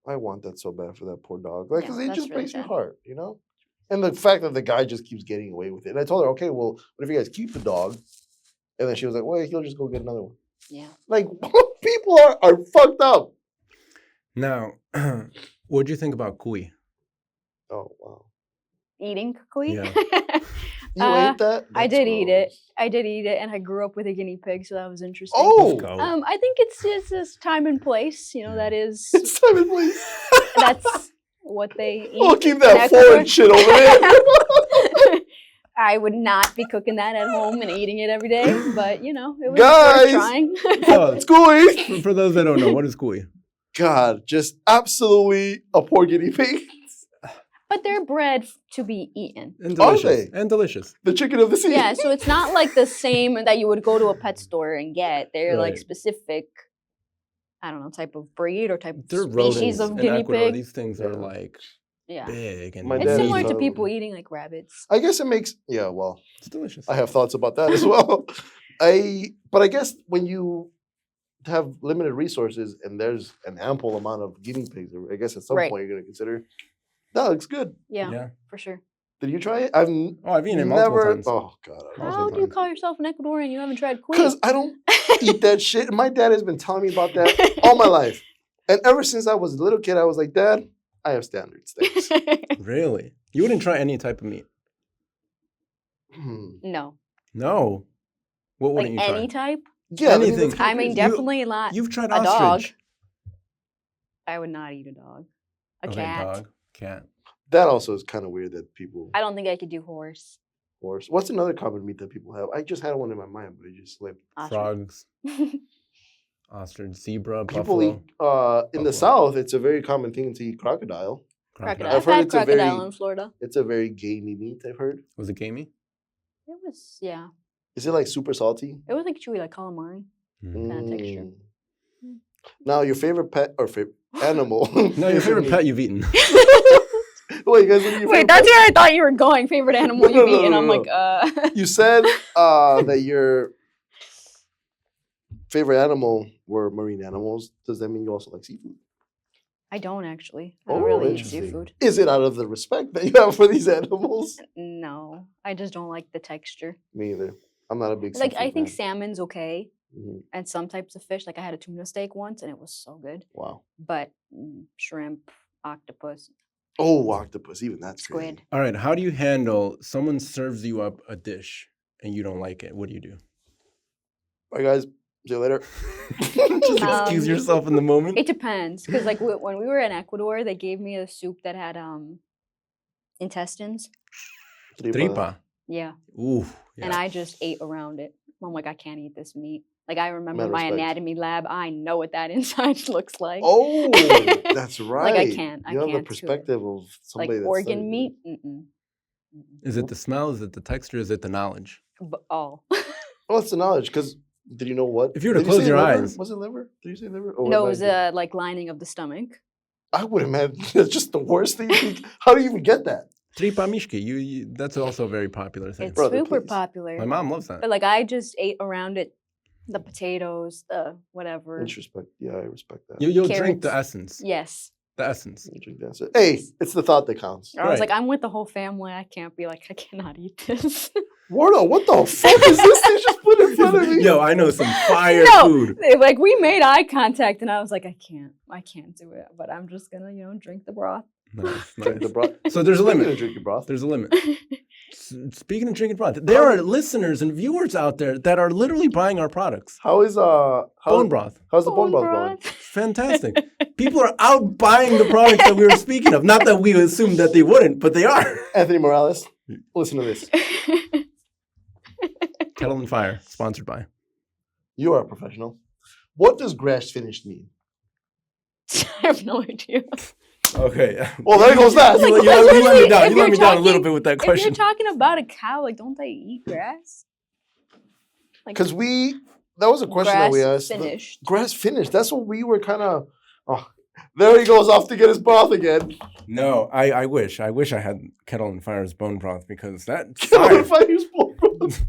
I want that so bad for that poor dog. Like, Yeah, because it that's just really breaks your sad. heart, you know? And the fact that the guy just keeps getting away with it. And I told her, okay, well, what if you guys keep the dog? And then she was like, well, he'll just go get another one. Yeah. Like, people are fucked up. Now, what do you think about cuy? Oh, wow. Eating kukui? Yeah. You ate that? I That's did eat it. gross. I did eat it, and I grew up with a guinea pig, so that was interesting. Oh! Let's go. I think it's just time and place. You know, that is It's time and place. that's what they eat. Oh, keep in that Ecuador. foreign shit over there. I would not be cooking that at home and eating it every day, but you know, it was Guys! worth trying. Oh, It's gooey. for those that don't know, what is cuy? God, just absolutely a poor guinea pig. But they're bred to be eaten. And Are delicious. they? And delicious. The chicken of the sea. Yeah, so it's not like the same that you would go to a pet store and get. They're like Right. specific, I don't know, type of breed or type of They're species rodents of in guinea Ecuador. pig. These things are Yeah. like Yeah. big and My It's dad similar is to a- people eating like rabbits. I guess it makes, yeah, well, it's delicious. I have thoughts about that as well. But I guess when you have limited resources and there's an ample amount of guinea pigs, I guess at some Right. point you're going to consider, that looks good. Yeah, for sure. Did you try it? I've I've eaten it multiple never, times. oh God. How do you call yourself an Ecuadorian? You haven't tried Because cuy. I don't eat that shit. My dad has been telling me about that all my life. And ever since I was a little kid, I was like, Dad, I have standards. Thanks. Really? You wouldn't try any type of meat? No, No. What like wouldn't you try? any type. Yeah, I mean, Anything. that's kinda I mean, crazy. definitely not. You've tried a ostrich. dog. I would not eat a dog. A Okay, cat. dog. Cat. That also is kind of weird that people I don't think I could do horse. horse. What's another common meat that people have? I just had one in my mind, but it just slipped. Ostrich. Frogs. Ostrich. Zebra. People Buffalo. eat in Buffalo. the South. It's a very common thing to eat crocodile. Crocodile. I've I've heard had it's a crocodile very- in Florida. It's a very gamey meat. I've heard. Was it gamey? It was, yeah. Is it like super salty? It was like chewy, like calamari. Kind of texture. Now, your favorite pet or favorite animal? No, your favorite pet you've eaten. Wait, guys, what are your Wait, favorite that's pets? where I thought you were going. Favorite animal No, you've no, eaten. no, I'm no. like, You said that your favorite animal were marine animals. Does that mean you also like seafood? I don't actually. I don't really eat interesting. seafood. Is it out of the respect that you have for these animals? No, I just don't like the texture. Me either. I'm not a big Like, seafood I think fan. salmon's okay, Mhm. and some types of fish. Like, I had a tuna steak once, and it was so good. Wow. But shrimp, octopus, Oh, octopus. Even that's squid. crazy. All right. How do you handle someone serves you up a dish and you don't like it? What do you do? All right, guys. See you later. Just excuse yourself in the moment. It depends, because like when we were in Ecuador, they gave me a soup that had intestines. Tripa. Yeah. Ooh. And Yeah. I just ate around it. I'm like, I can't eat this meat. Like, I remember Mad my respect. anatomy lab. I know what that inside looks like. Oh, that's right. Like, I can't. I You have can't the do it. perspective of Like, somebody that's organ studied meat. it. Is it the smell? Is it the texture? Is it the knowledge? All. Well, it's the knowledge, because did you know what? If you were to Did close say your liver? eyes. Was it liver? Did you say liver? Or No, it what was did I do? like lining of the stomach. I would imagine that's just the worst thing. How do you even get that? Tripa mishki. That's also a very popular thing. It's Brother, super please. popular. My mom loves that. But like, I just ate around it, the potatoes, the whatever. Interesting. Yeah, I respect that. You'll drink the Carrots. essence. Yes. The essence. You drink that. Hey, it's the thought that counts. I was like, Right. I'm with the whole family. I can't be like, I cannot eat this. Wardo, what the fuck is this they just put in front of me? Yo, I know some fire No, food. like, we made eye contact, and I was like, I can't do it. But I'm just gonna, drink the broth. Nice, Drink the nice. broth. So there's a Speaking limit. of drinking broth. There's a limit. Speaking of drinking broth, there are listeners and viewers out there that are literally buying our products. How is Bone broth. How's the bone broth going? Fantastic. People are out buying the products that we were speaking of. Not that we assumed that they wouldn't, but they are. Anthony Morales, listen to this. Kettle and Fire, sponsored by. You are a professional. What does grass finished mean? I have no idea. Okay. Well, there goes that. You, Like, you let me especially down. if You let you're me down a little talking- bit with that If you're question. talking about a cow, like, don't they eat grass? Like, Because that was a question that we grass asked. finished. Grass finished. That's what we were kind of. Oh, there he goes off to get his broth again. No, I wish. I wish I had Kettle and Fire's bone broth because that's Kill fire. if I use bone broth.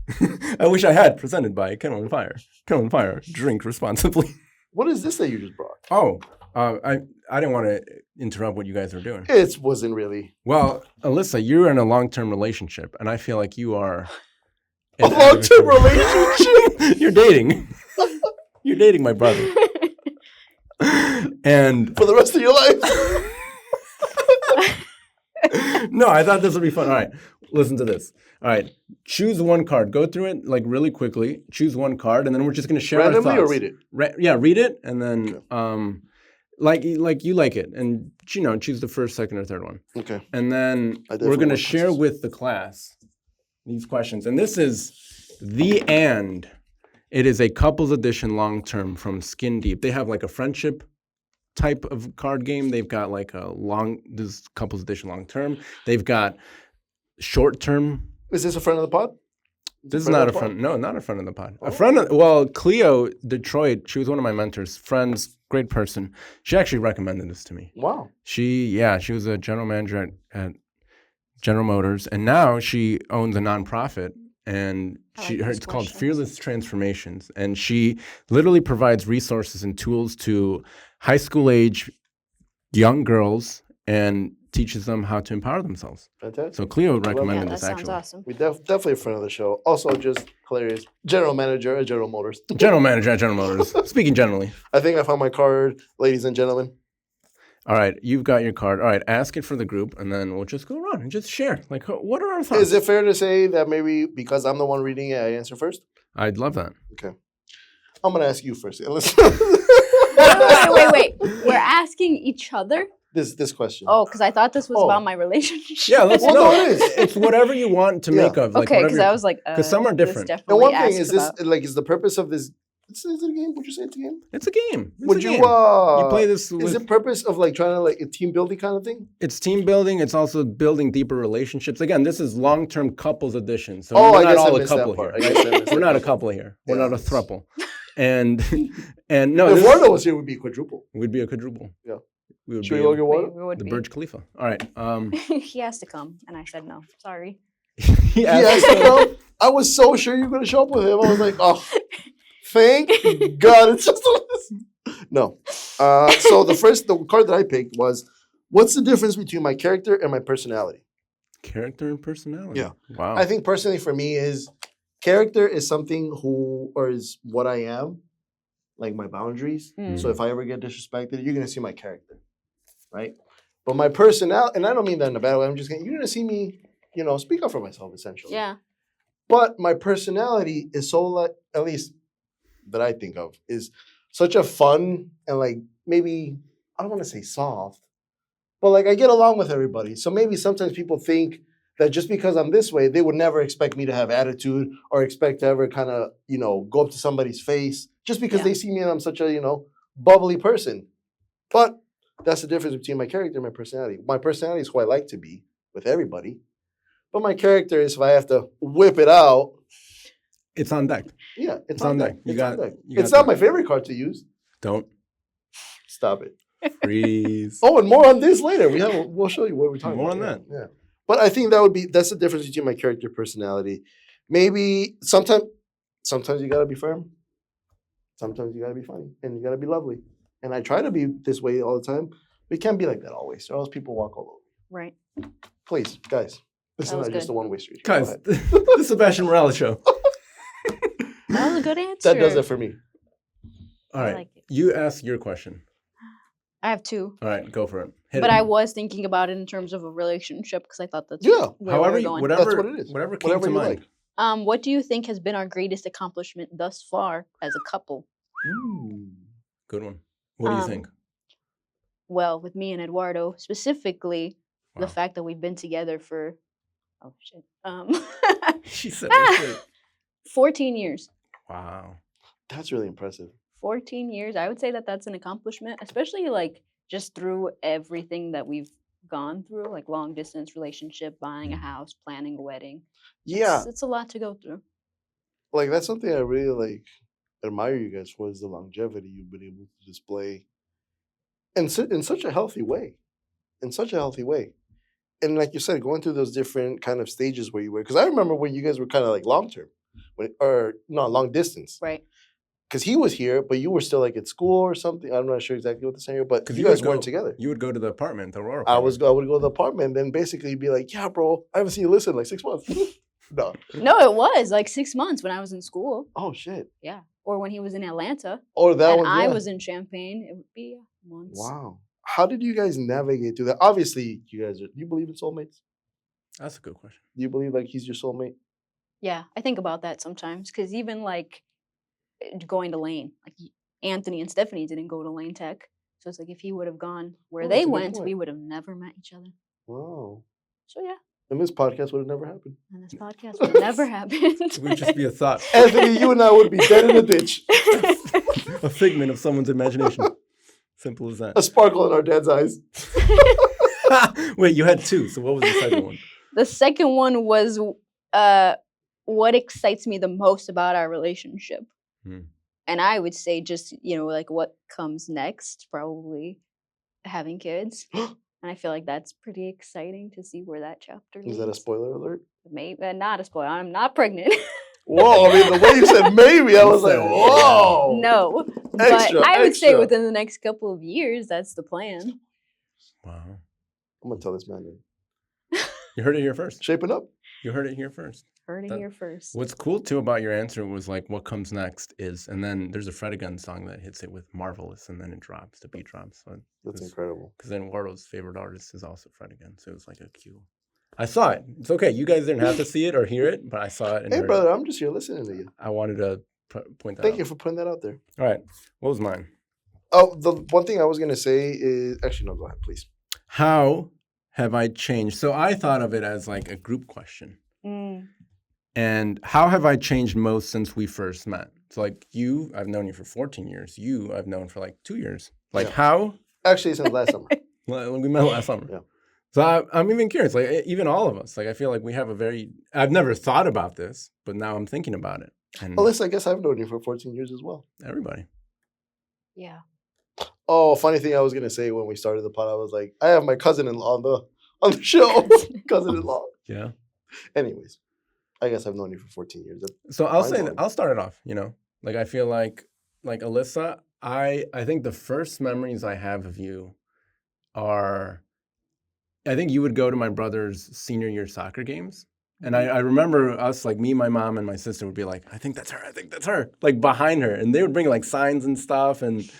I wish I had presented by Kettle and Fire. Kettle and Fire, drink responsibly. What is this that you just brought? Oh, I didn't want to interrupt what you guys are doing. It wasn't really Well, Alyssa, you're in a long-term relationship, and I feel like you are a an long-term advocate. relationship. You're dating. You're dating my brother, and For the rest of your life. no, I thought this would be fun. All right, listen to this. All right, choose one card. Go through it like really quickly. Choose one card, and then we're just gonna share Randomly our or thoughts. read it? Yeah, read it, and then Okay. like you like it, and choose the first, second, or third one, Okay. and then I we're definitely gonna want share questions. with the class these questions, and this is the and. It is a couples edition long term from Skin Deep. They have like a friendship type of card game. They've got like this couples edition long term. They've got short term. Is this a friend of the pod? This is Friend not of a the pod? friend. No, not a friend of the pod. Oh. A friend of, Cleo Detroit, she was one of my mentors, friends, great person. She actually recommended this to me. Wow. She was a general manager at General Motors, and now she owns a nonprofit, and I like these it's called questions. Fearless Transformations, and she literally provides resources and tools to high school age young girls and teaches them how to empower themselves. Fantastic. So Cleo that. recommended Yeah, that this sounds actually. awesome. We definitely a friend of the show. Also, just hilarious. General manager at General Motors. General manager at General Motors. Speaking generally. I think I found my card, ladies and gentlemen. All right, you've got your card. All right, ask it for the group, and then we'll just go around and just share. Like, what are our thoughts? Is it fair to say that maybe because I'm the one reading it, I answer first? I'd love that. Okay. I'm going to ask you first. Wait. We're asking each other? This question. Oh, because I thought this was Oh. about my relationship. Yeah, let's Well, know. no, it is. It's whatever you want to Yeah. make of. Like, Okay, whatever because I was like, 'cause some are this different. And definitely one thing asked is this, about- like, is the purpose of this, is it a game? Would you say it's a game? It's a game. It's Would a you, game. you play this is with. it purpose of like trying to like a team building kind of thing? It's team building. It's also building deeper relationships. Again, this is long-term couples edition. So Oh, we're I not guess I all a missed that couple part. here. I guess I missed We're that not a part. couple here. We're Yeah. not a thruple. And no, If this Wardo was here, it would be quadruple. would be a quadruple. Yeah. we would Should be we go in get water? We would the be. Burj Khalifa. All right. He has to come, and I said no. Sorry. he asked- Yes, I was so sure you were going to show up with him. I was like, oh, thank God. It's just no. So the card that I picked was, what's the difference between my character and my personality? Character and personality. Yeah. Wow. I think personally for me is character is something is what I am, like my boundaries. So if I ever get disrespected, you're going to see my character, right? But my personality, and I don't mean that in a bad way, you're going to see me, speak up for myself essentially. Yeah. But my personality is so, at least that I think of, is such a fun and like maybe, I don't want to say soft, but like I get along with everybody. So maybe sometimes people think that just because I'm this way, they would never expect me to have attitude or expect to ever kind of, go up to somebody's face just because they see me and I'm such a, bubbly person. But that's the difference between my character and my personality. My personality is who I like to be with everybody. But my character is if I have to whip it out. It's on deck. Yeah, it's on deck. It's not my favorite card to use. Don't. Stop it. Freeze. Oh, and more on this later. We'll show you what we're talking More about. on that. Yeah. But I think that's the difference between my character and personality. Maybe sometimes you gotta be firm. Sometimes you gotta be funny. And you gotta be lovely. And I try to be this way all the time. But it can't be like that always. Or else people walk all over. Right. Please, guys. This is That was not just good. a one-way street. Guys, the Sebastian Morales show. That was a good answer. That does it for me. All I right. like it. You ask your question. I have two. All right, go for it. Hit But it. I was thinking about it in terms of a relationship because I thought that's Yeah. where However, we were going. whatever, That's what it is. whatever came Whatever to you mind. like. What do you think has been our greatest accomplishment thus far as a couple? Good one. What do you think? Well, with me and Eduardo, specifically, Wow. the fact that we've been together for, oh shit, She said it. 14 years. Wow. That's really impressive. 14 years. I would say that that's an accomplishment, especially like just through everything that we've gone through, like long distance relationship, buying a house, planning a wedding. Yeah. It's a lot to go through. Like that's something I really admire you guys for, is the longevity you've been able to display in such a healthy way. And like you said, going through those different kind of stages where you were, because I remember when you guys were kind of like long term, long distance. Right. Because he was here, but you were still like at school or something. I'm not sure exactly what the scenario, but Because you guys weren't together. You would go to the apartment, the Aurora I apartment. would go to the apartment, and then basically be like, yeah, bro, I haven't seen Alyssa in like 6 months. No. No, it was like 6 months when I was in school. Oh, shit. Yeah. Or when he was in Atlanta. Or that and one. I yeah. was in Champaign. It would be months. Wow. How did you guys navigate through that? Obviously, do you believe in soulmates? That's a good question. Do you believe like he's your soulmate? Yeah, I think about that sometimes because even like going to Lane, like Anthony and Stephanie didn't go to Lane Tech. So it's like if he would have gone where Oh, they that's a good went, point. we would have never met each other. Wow. So yeah, And this podcast would have never happened. and this podcast would never happen. It would just be a thought, Anthony, you and I would be dead in a ditch. a figment of someone's imagination. Simple as that. A sparkle in our dad's eyes. Wait, you had two. So what was the second one? The second one was what excites me the most about our relationship. And I would say just, like what comes next, probably having kids. And I feel like that's pretty exciting to see where that chapter leads. Is that a spoiler alert? Maybe not a spoiler. I'm not pregnant. Whoa, I mean, the way you said maybe, I was like, whoa. No. Extra, but I would say extra. within the next couple of years, that's the plan. Wow. I'm going to tell this man then. You heard it here first. Shaping up. You heard it here first. Heard it here first. What's cool too about your answer was like what comes next is, and then there's a Fred Again song that hits it with Marvelous, and then it drops, the beat drops. So That's incredible. Because then Eduardo's favorite artist is also Fred Again, so it was like a cue. I saw it. It's okay. You guys didn't have to see it or hear it, but I saw it. And Hey, heard brother, it. I'm just here listening to you. I wanted to point that Thank out. you for putting that out there. All right. What was mine? Oh, the one thing I was going to say is, actually, no, go ahead, please. How have I changed? So I thought of it as like a group question. And how have I changed most since we first met? So like you, I've known you for 14 years. You, I've known for like 2 years. Like Yeah. how? Actually, since last summer. Well, we met last summer. Yeah. So I'm even curious, like even all of us, like I feel like we have I've never thought about this, but now I'm thinking about it. And Alyssa, I guess I've known you for 14 years as well. everybody. Yeah. Oh, funny thing I was gonna say when we started the pod, I was like, I have my cousin-in-law on the show. Cousin-in-law. Yeah. Anyways, I guess I've known you for 14 years. So I'll Mine's say that long. I'll start it off, Like I feel like Alyssa, I think the first memories I have of you are, I think you would go to my brother's senior year soccer games. And I remember us, like me, my mom, and my sister would be like, I think that's her, like behind her. And they would bring like signs and stuff. And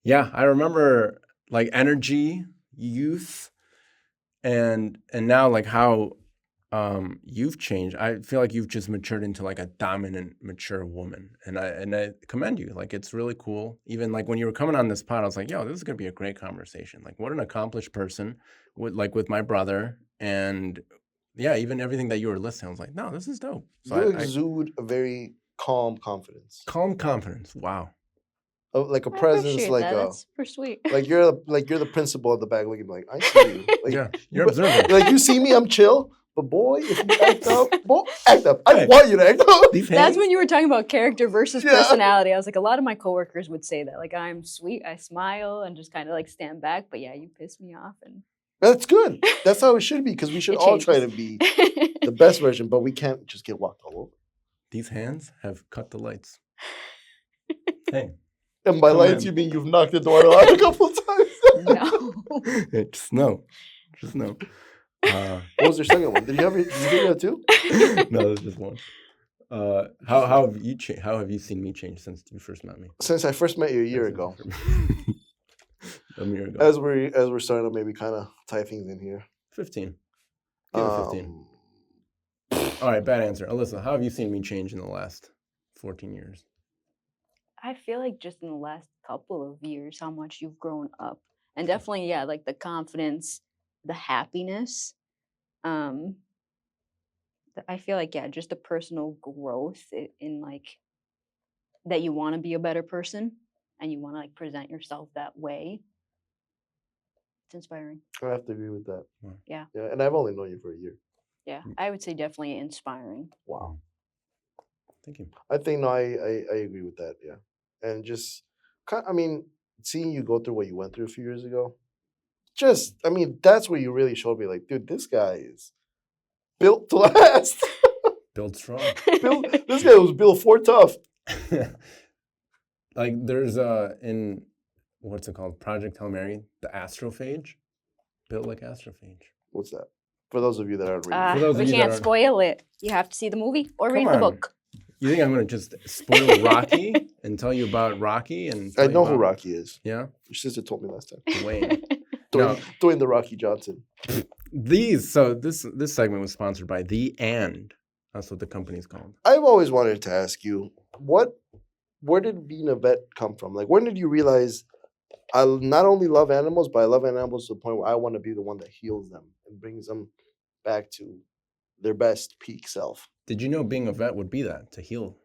yeah, I remember like energy, youth, and now like how you've changed. I feel like you've just matured into like a dominant, mature woman. And I commend you. Like it's really cool. Even like when you were coming on this pod, I was like, yo, this is gonna be a great conversation. Like what an accomplished person with my brother. And yeah, even everything that you were listing, I was like, no, this is dope. So You exude a very calm confidence. Calm confidence. Wow. Like a I presence, appreciate like that. That's super sweet. like you're the principal at the back looking like, I see you. Like, Yeah, you're observant. Like you see me, I'm chill. But boy, if you act up, act up. I want you to act up. That's when you were talking about character versus personality. I was like, a lot of my coworkers would say that. Like, I'm sweet, I smile, and just kind of like stand back. But yeah, you piss me off. And that's good. That's how it should be, because we should all try to be the best version, but we can't just get walked all over. These hands have cut the lights. Hey. And by lights, you mean you've knocked the door out a couple of times? No. Just no. What was your second one? Did you do that too? No, there's just one. How have you changed? How have you seen me change since you first met me? Since I first met you a year ago. A year ago. As we're starting to maybe kind of tie things in here. 15. Give it 15. All right, bad answer. Alyssa, how have you seen me change in the last 14 years? I feel like just in the last couple of years, how much you've grown up. And definitely, yeah, like the confidence, the happiness. I feel like, yeah, just the personal growth in like that you want to be a better person and you want to like present yourself that way. It's inspiring. I have to agree with that. Yeah. Yeah, and I've only known you for a year. Yeah, I would say definitely inspiring. Wow. Thank you. I think no, I agree with that. Yeah, and just, I mean, seeing you go through what you went through a few years ago, that's where you really showed me, like, dude, this guy is built to last. Built strong. This guy was built for tough. Like there's in what's it called? Project Hail Mary, the astrophage. Built like astrophage. What's that? For those of you that aren't reading. We can't spoil it. You have to see the movie or read the book. You think I'm going to just spoil Rocky and tell you about Rocky? And I know who Rocky is. Yeah? Your sister told me last time. Dwayne. Dwayne the Rocky Johnson. This segment was sponsored by The And. That's what the company's called. I've always wanted to ask you, where did being a vet come from? Like, when did you realize I not only love animals, but I love animals to the point where I want to be the one that heals them and brings them back to their best peak self? Did you know being a vet would be that, to heal?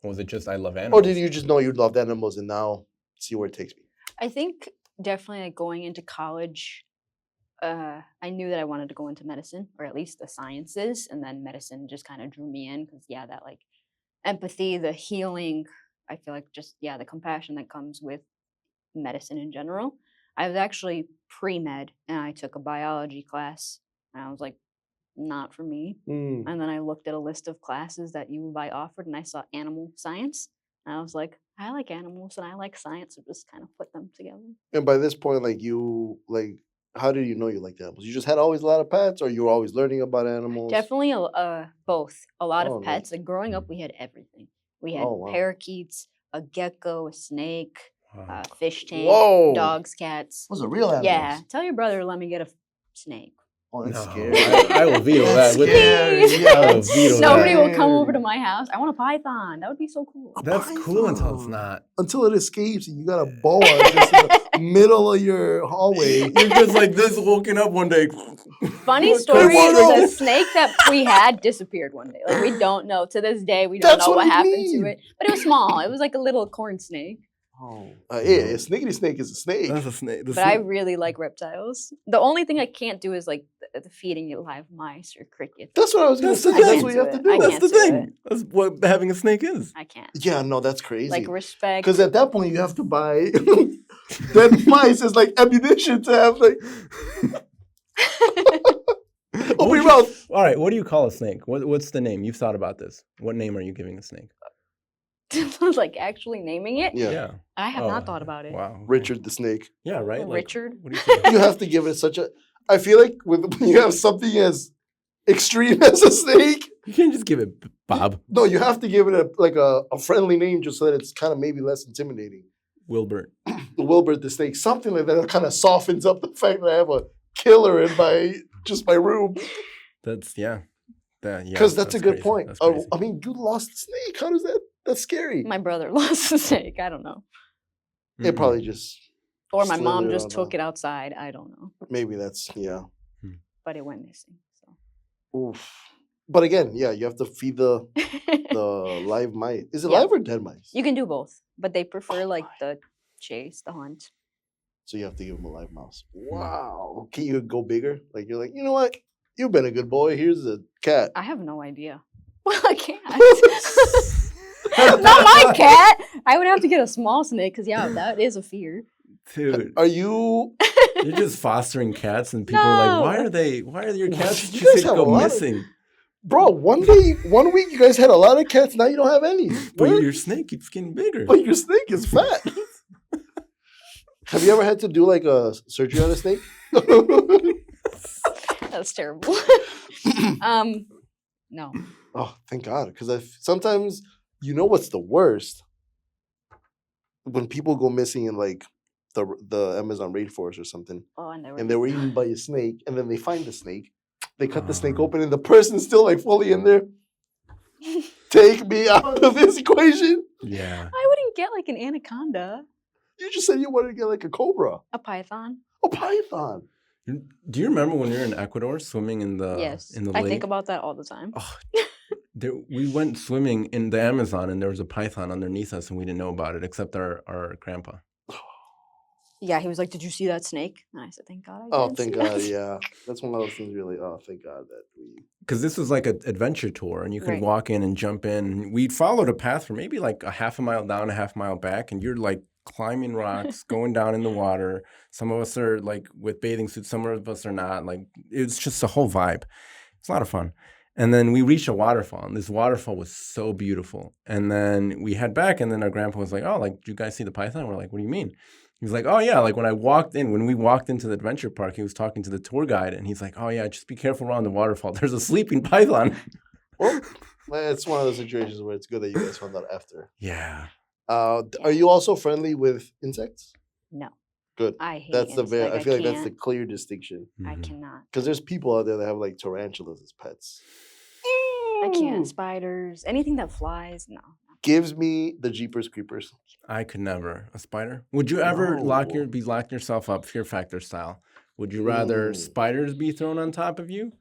Or was it just I love animals? Or did you just know you loved animals and now see where it takes me? I think definitely like going into college, I knew that I wanted to go into medicine, or at least the sciences, and then medicine just kind of drew me in because, yeah, that like empathy, the healing, I feel like just, yeah, the compassion that comes with medicine in general. I was actually pre-med and I took a biology class and I was like, not for me. And then I looked at a list of classes that UY offered and I saw animal science. And I was like, I like animals and I like science, so just kind of put them together. And by this point, how did you know you liked animals? You just had always a lot of pets, or you were always learning about animals? Definitely both. A lot of pets. Like growing up, we had everything. We had parakeets, a gecko, a snake, fish tank, dogs, cats. Those are real animals. Yeah. Tell your brother to let me get a snake. Oh, that's scary. I will veto that. I will veto Nobody that. will come over to my house. I want a python. That would be so cool. That's cool until it's not. Until it escapes and you got a boa just in the middle of your hallway. You're just like this, woken up one day. Funny story, the snake that we had disappeared one day. Like, we don't know. To this day, we don't know what happened to it. But it was small. It was like a little corn snake. Oh, yeah, a snickety snake is a snake. That's a snake. But I really like reptiles. The only thing I can't do is like the feeding you live mice or crickets. That's what I was going to say. That's what you have to do. That's the thing. That's what having a snake is. I can't. Yeah, no, that's crazy. Like respect. Because at that point, you have to buy dead mice as like ammunition to have like. Open your mouth. All right, what do you call a snake? What's the name? You've thought about this. What name are you giving a snake? Like actually naming it? Yeah. I have not thought about it. Wow. Okay. Richard the snake. Yeah, right? Like, Richard? what do you think? You have to give it such a. I feel like when you have something as extreme as a snake, You can't just give it Bob. no, you have to give it a friendly name just so that it's kind of maybe less intimidating. Wilbert. The Wilbert the snake, something like that kind of softens up the fact that I have a killer in my room. That's, yeah. Because that's a good crazy. point. That's crazy. I mean, you lost the snake. How does that? That's scary. My brother lost the snake. I don't know. It probably just. Or my mom slithered just on took a- it outside. I don't know. Maybe that's But it went missing. So. Oof. But again, yeah, you have to feed the live mice. Is it Yeah. live or dead mice? You can do both, but they prefer Oh like my. the chase, the hunt. So you have to give them a live mouse. Wow. Can you go bigger? Like you're like, you know what? You've been a good boy. Here's a cat. I have no idea. Well, I can't. Not my cat. I would have to get a small snake because that is a fear. Dude, Are you? you're just fostering cats and people are No. like, why are your cats You just guys have a go lot of- missing? Bro, one week you guys had a lot of cats. Now you don't have any. But Where- your snake keeps getting bigger. But your snake is fat. Have you ever had to do like a surgery on a snake? That's terrible. No. Oh, thank God. Because sometimes, you know what's the worst? When people go missing in like the Amazon rainforest or something, Oh, and they were eaten by a snake, and then they find the snake, they cut the snake Ah. open, and the person's still like fully in there. Take me out of this equation. Yeah. I wouldn't get like an anaconda, You just said you wanted to get like a cobra, a python. a python. Do you remember when we were in Ecuador swimming in the Yes, in the I lake? think about that all the time. Oh, we went swimming in the Amazon and there was a python underneath us and we didn't know about it except our grandpa. Yeah, he was like, "Did you see that snake?" And I said, "Thank God I Oh, didn't thank see God, that." yeah. That's one of those things really, oh, thank God that we... Because this was like an adventure tour and you could Right. walk in and jump in. And we'd followed a path for maybe like a half a mile down, a half mile back. And you're like climbing rocks, going down in the water. Some of us are like with bathing suits, some of us are not. Like it's just a whole vibe. It's a lot of fun. And then we reached a waterfall, and this waterfall was so beautiful. And then we head back, and then our grandpa was like, "Oh, like, did you guys see the python?" We're like, "What do you mean?" He was like, "Oh yeah, like when we walked into the adventure park, he was talking to the tour guide, and he's like, "Oh yeah, just be careful around the waterfall. There's a sleeping python." Well, it's one of those situations where it's good that you guys found out after. Yeah. Are you also friendly with insects? No, Good. I hate. That's the very. I feel like that's the can't. clear distinction. I Mhm. cannot. Because there's people out there that have like tarantulas as pets. I can't. Spiders, anything that flies. No. Gives me the Jeepers Creepers. I could never. A spider? Would you ever locking No. yourself up, Fear Factor style? Would you rather Mm. spiders be thrown on top of you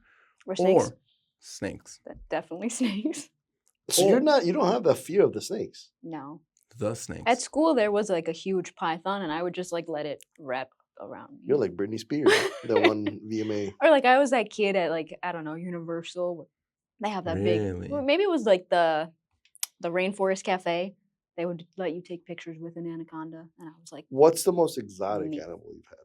Or snakes. or snakes? Definitely snakes. So you don't have that fear of the snakes. No. The snakes. At school, there was like a huge python, and I would just like let it wrap around me. You're like Britney Spears, that one VMA. Or like I was that kid at like I don't know Universal. They have that Really? big. Or maybe it was like the Rainforest Cafe. They would let you take pictures with an anaconda, and I was like What's the most exotic Neat. animal you've had?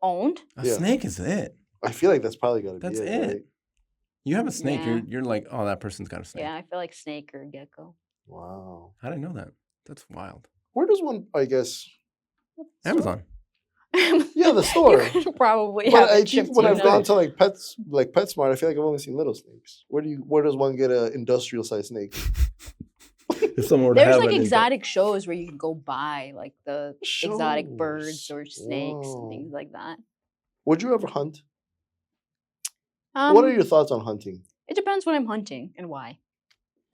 owned. A Yeah. snake is it. I feel like that's probably got to be That's it. it. Right? You have a snake, Yeah. you're like, oh, that person's got a snake. Yeah, I feel like snake or gecko. Wow. How did I know that? That's wild. Where does one? I guess. Amazon. Yeah, the store. You probably But have I it think shipped when to I've you. gone to like PetSmart, I feel like I've only seen little snakes. Where does one get an industrial sized snake? If someone were to There's have like an exotic shows where you can go buy like the exotic birds Shows. or snakes Wow. and things like that. Would you ever hunt? What are Um, your thoughts on hunting It depends what I'm hunting and why.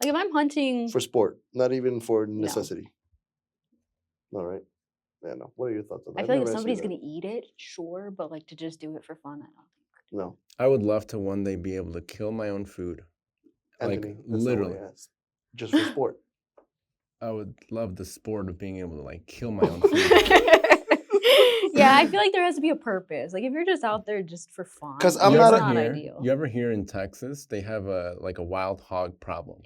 Like if I'm hunting, for sport, not even for necessity? No, right? Yeah, no. What are your thoughts on that? I feel like I've if never somebody's asked you gonna eat it, sure, but like to just do it for fun, I don't think. that. No, I would love to one day be able to kill my own food. Anthony. Like that's not what I literally. asked. Just for sport. I would love the sport of being able to like kill my own food. Yeah, I feel like there has to be a purpose. Like if you're just out there just for fun, 'Cause I'm You not ever a- hear- ideal. You ever hear in Texas they have a wild hog problem,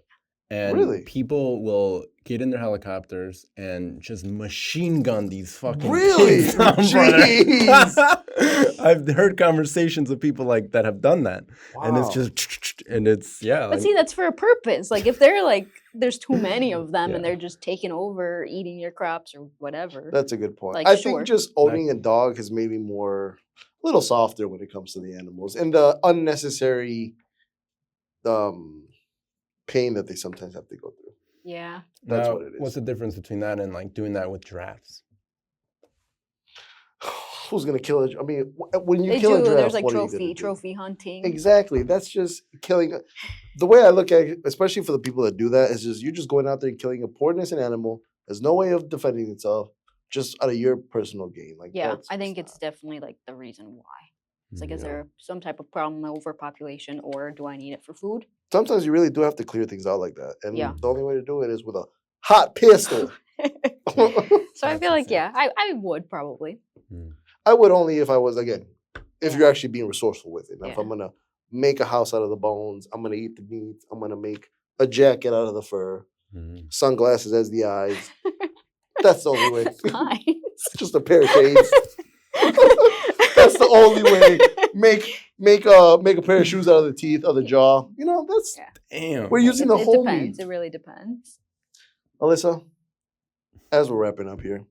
And Really? people will get in their helicopters and just machine gun these fucking Really? pigs down, Jeez. brother. I've heard conversations of people like that have done that. And it's Wow. just, and it's, yeah. But like- see, that's for a purpose. Like if they're like, there's too many of them Yeah. and they're just taking over, eating your crops or whatever. That's a good point. Like, I sure. think just owning a dog has made me more, a little softer when it comes to the animals and the unnecessary pain that they sometimes have to go through. Yeah. That's now, what it is. What's the difference between that and like doing that with giraffes? Who's gonna kill it? I mean, when you They kill a do. giraffe, There's like what are you gonna do? trophy hunting. Exactly. That's just killing. The way I look at it, especially for the people that do that, is just you're just going out there and killing a poor innocent animal. There's no way of defending itself, just out of your personal gain. Like Yeah, that's I think just it's definitely like the reason why. It's like, is Yeah. there some type of problem, overpopulation, or do I need it for food? sometimes you really do have to clear things out like that, and Yeah. the only way to do it is with a hot pistol. So I That's feel like, insane. yeah, I would probably. I would only if I was if Yeah. you're actually being resourceful with it. Now, if Yeah. I'm gonna make a house out of the bones, I'm gonna eat the meat. I'm gonna make a jacket out of the fur, sunglasses as the eyes. That's the only way. Nice. Just a pair of shades. That's the only way. Make a pair of shoes out of the teeth, of the jaw. You know, that's Yeah. Damn. we're using the It whole depends. meat. It really depends. Alyssa, as we're wrapping up here,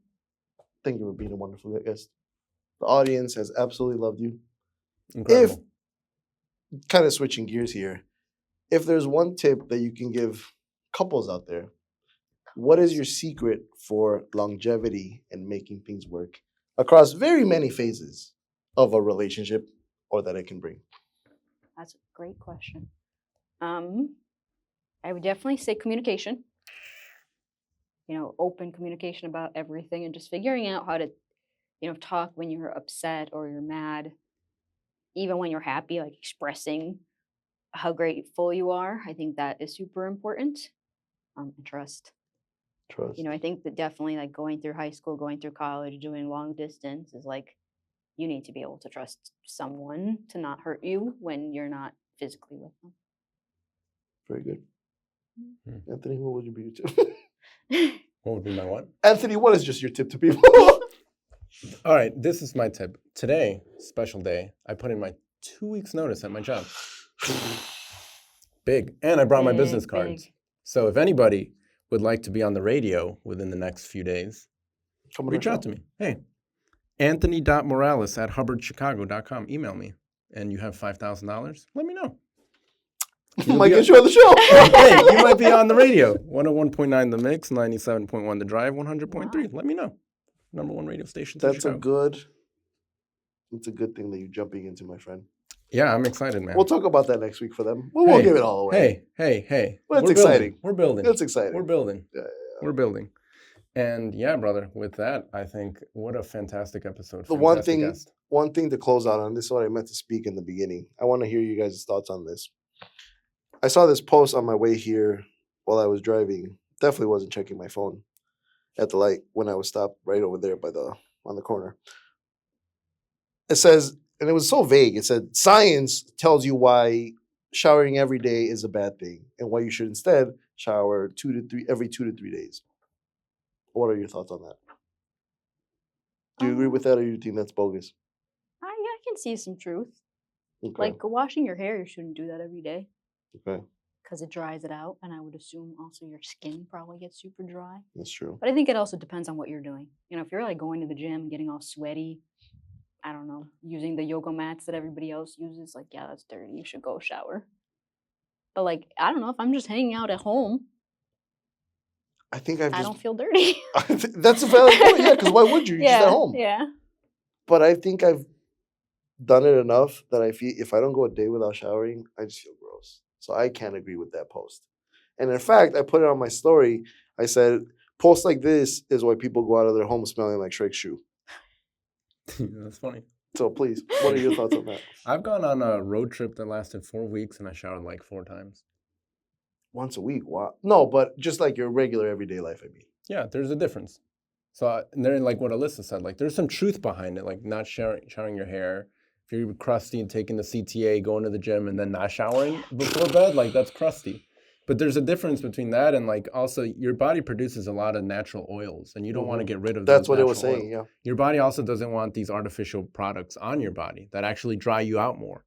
thank you for being a wonderful guest. The audience has absolutely loved you. Incredible. Kind of switching gears here, if there's one tip that you can give couples out there, what is your secret for longevity and making things work across very many phases of a relationship or that it can bring? That's a great question. I would definitely say communication. You know, open communication about everything and just figuring out how to, talk when you're upset or you're mad, even when you're happy, like expressing how grateful you are. I think that is super important. And trust. Trust. I think that definitely like going through high school, going through college, doing long distance is like, you need to be able to trust someone to not hurt you when you're not physically with them. Very good. Hmm. Anthony, what would you be your tip? What would be my what? Anthony, what is just your tip to people? All right, this is my tip. Today, special day, I put in my 2 weeks notice at my job. Big. And I brought my business Big, cards. big. So if anybody would like to be on the radio within the next few days, Come on reach our out to show. me. Hey, anthony.morales@hubbardchicago.com. Email me. And you have $5,000? Let me know. Might get you on the show. Hey, you might be on the radio. 101.9 The Mix, 97.1 The Drive, 100.3. Let me know. #1 radio station. That's a good thing that you're jumping into, my friend. Yeah, I'm excited, man. We'll talk about that next week for them. We won't Hey, give it all away. Hey. Well, it's We're building. exciting. We're building. It's exciting. We're building. Yeah. We're building. And yeah, brother, with that, I think what a fantastic episode. The one Fantastic thing, guest. one thing to close out on, this is what I meant to speak in the beginning. I want to hear you guys' thoughts on this. I saw this post on my way here while I was driving. Definitely wasn't checking my phone at the light when I was stopped right over there on the corner. It says, and it was so vague. It said, science tells you why showering every day is a bad thing and why you should instead shower every 2 to 3 days. What are your thoughts on that? Do you agree with that, or do you think that's bogus? I can see some truth. Okay. Like washing your hair, you shouldn't do that every day Okay, because it dries it out. And I would assume also your skin probably gets super dry. that's true. But I think it also depends on what you're doing. If you're like going to the gym, getting all sweaty, I don't know, using the yoga mats that everybody else uses, like, yeah, that's dirty. You should go shower. But like, I don't know, if I'm just hanging out at home, I think I don't feel dirty. That's a valid point. Yeah, because why would you? You're just at home. Yeah. But I think I've done it enough that I feel if I don't go a day without showering, I just feel gross. So I can't agree with that post. And in fact, I put it on my story. I said, posts like this is why people go out of their home smelling like Shrek's shoe. That's funny. So please, what are your thoughts on that? I've gone on a road trip that lasted 4 weeks and I showered like 4 times. Once a week? Wow. No, but just like your regular everyday life, I mean. Yeah, there's a difference. So and then like what Alyssa said, like there's some truth behind it, like not showering your hair. If you're crusty and taking the CTA, going to the gym and then not showering before bed, like that's crusty. But there's a difference between that and like also your body produces a lot of natural oils and you don't want to get rid of That's those what it was natural saying, oils. Your body also doesn't want these artificial products on your body that actually dry you out more.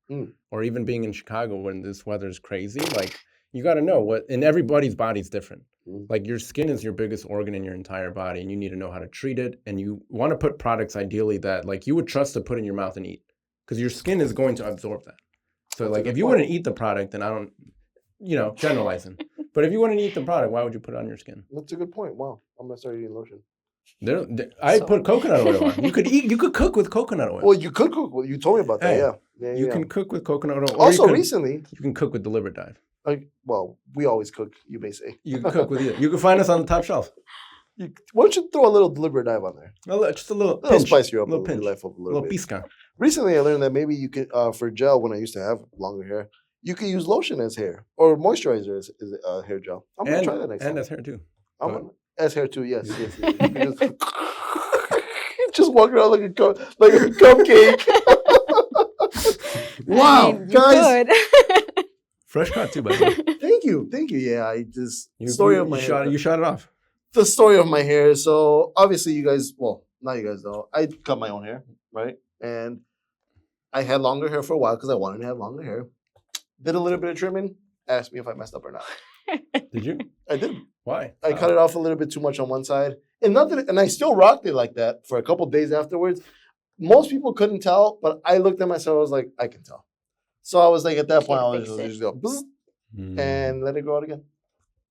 Or even being in Chicago when this weather is crazy, like you got to know what, and everybody's body's different. Like your skin is your biggest organ in your entire body and you need to know how to treat it. And you want to put products ideally that like you would trust to put in your mouth and eat because your skin is going to absorb that. So like if you wouldn't eat the product, then I don't, generalizing. But if you wouldn't eat the product, why would you put it on your skin? That's a good point. Wow. I'm going to start eating lotion. I put coconut oil on. You could cook with coconut oil. Well, you could cook. Well, you told me about that, yeah. You can cook with coconut oil. Also, recently. You can cook with Deliberate Dive. Well, we always cook, you may say. You can cook with either. You can find us on the top shelf. Why don't you throw a little Deliberate Dive on there? Just a little spice you up, a little pinch. Life up a little bit. Pisca. Recently, I learned that maybe you could, for gel, when I used to have longer hair, you could use lotion as hair or moisturizer as hair gel. I'm going to try that next time. And as hair too. As hair too, yes. Just walk around like a cupcake. Wow, guys. Fresh cut too, by the way. Thank you. Yeah, you shot it off. The story of my hair. So obviously you guys, well, not you guys know, I cut my own hair, right? And I had longer hair for a while because I wanted to have longer hair. Did a little bit of trimming. Asked me if I messed up or not. Did you? I did. Why? I cut it off a little bit too much on one side. And I still rocked it like that for a couple days afterwards. Most people couldn't tell, but I looked at myself, I was like, I can tell. So I was like, at that point, I was just go, and let it grow out again.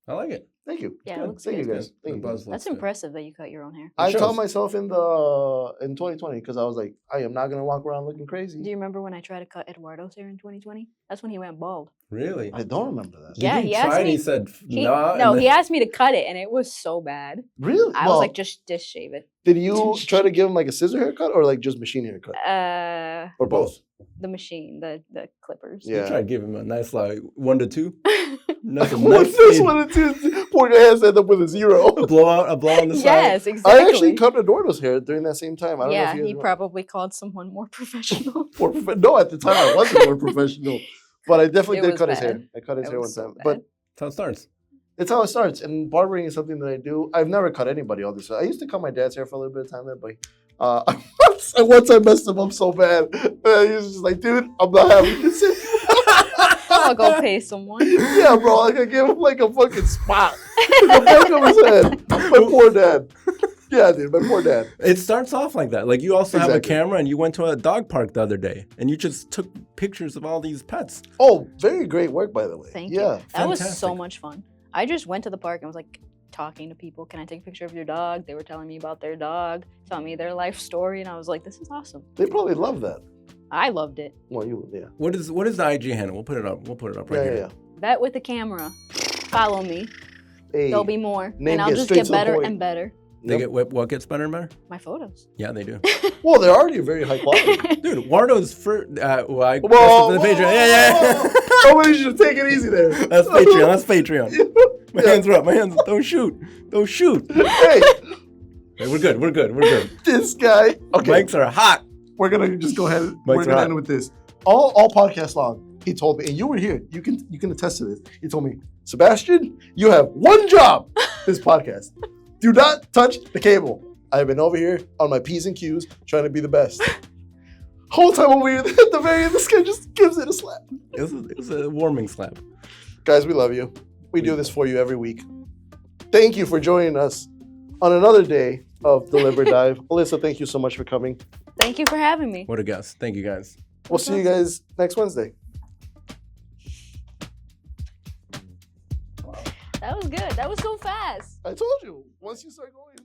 I like it. Thank you. Yeah, it looks Thank good. you guys. Thank you. That's impressive that you cut your own hair. I told myself in 2020 because I was like, I am not gonna walk around looking crazy. Do you remember when I tried to cut Eduardo's hair in 2020? That's when he went bald. Really? I don't remember that. Yeah, he asked me. He said no. No, he asked me to cut it, and it was so bad. Really? I was like, just shave it. Did you try to give him like a scissor haircut or like just machine haircut? Or both? The machine, the clippers. Yeah. You try to give him a nice like 1 to 2. Nothing. What's this 1 to 2? Poor guy end up with a 0. A blow on the side. Yes, exactly. I actually cut Eduardo's hair during that same time. I don't know if he probably called someone more professional. No, at the time I wasn't more professional, but I definitely did cut his hair. I cut his hair one time, but that's how it starts. It's how it starts, and barbering is something that I do. I've never cut anybody all this. I used to cut my dad's hair for a little bit of time there, but once I messed him up so bad, he was just like, "Dude, I'm not having this." I'll go pay someone. Yeah, bro, I could give him like a fucking spot in the back of his head. My poor dad. Yeah, dude, my poor dad. It starts off like that. Like you also have a camera and you went to a dog park the other day and you just took pictures of all these pets. Oh, very great work, by the way. Thank you. That was so much fun. I just went to the park and was like talking to people. Can I take a picture of your dog? They were telling me about their dog, telling me their life story, and I was like, this is awesome. They probably love that. I loved it. Well, What is the IG handle? We'll put it up. Right here. Yeah. Bet with the camera. Follow me. Hey, there'll be more. And I'll just get better and better. They get what gets better and better? My photos. Yeah, they do. Well, they're already very high quality. Dude, Wardo's for whoa, Patreon. Yeah. Somebody should take it easy there. That's Patreon. My hands are up. Don't shoot. Hey, we're good. This guy. Okay. Mics are hot. We're gonna just go ahead. We're gonna end with this. All podcast long, he told me, and you were here. You can attest to this. He told me, Sebastian, you have one job. This podcast. Do not touch the cable. I've been over here on my P's and Q's trying to be the best. Whole time over here, at the very end, this guy just gives it a slap. It was a warming slap. Guys, we love you. We do this for you every week. Thank you for joining us on another day of Deliberate Dive. Alyssa, thank you so much for coming. Thank you for having me. What a guest. Thank you, guys. We'll see you guys next Wednesday. That was good. That was so fast. I told you. Once you start going...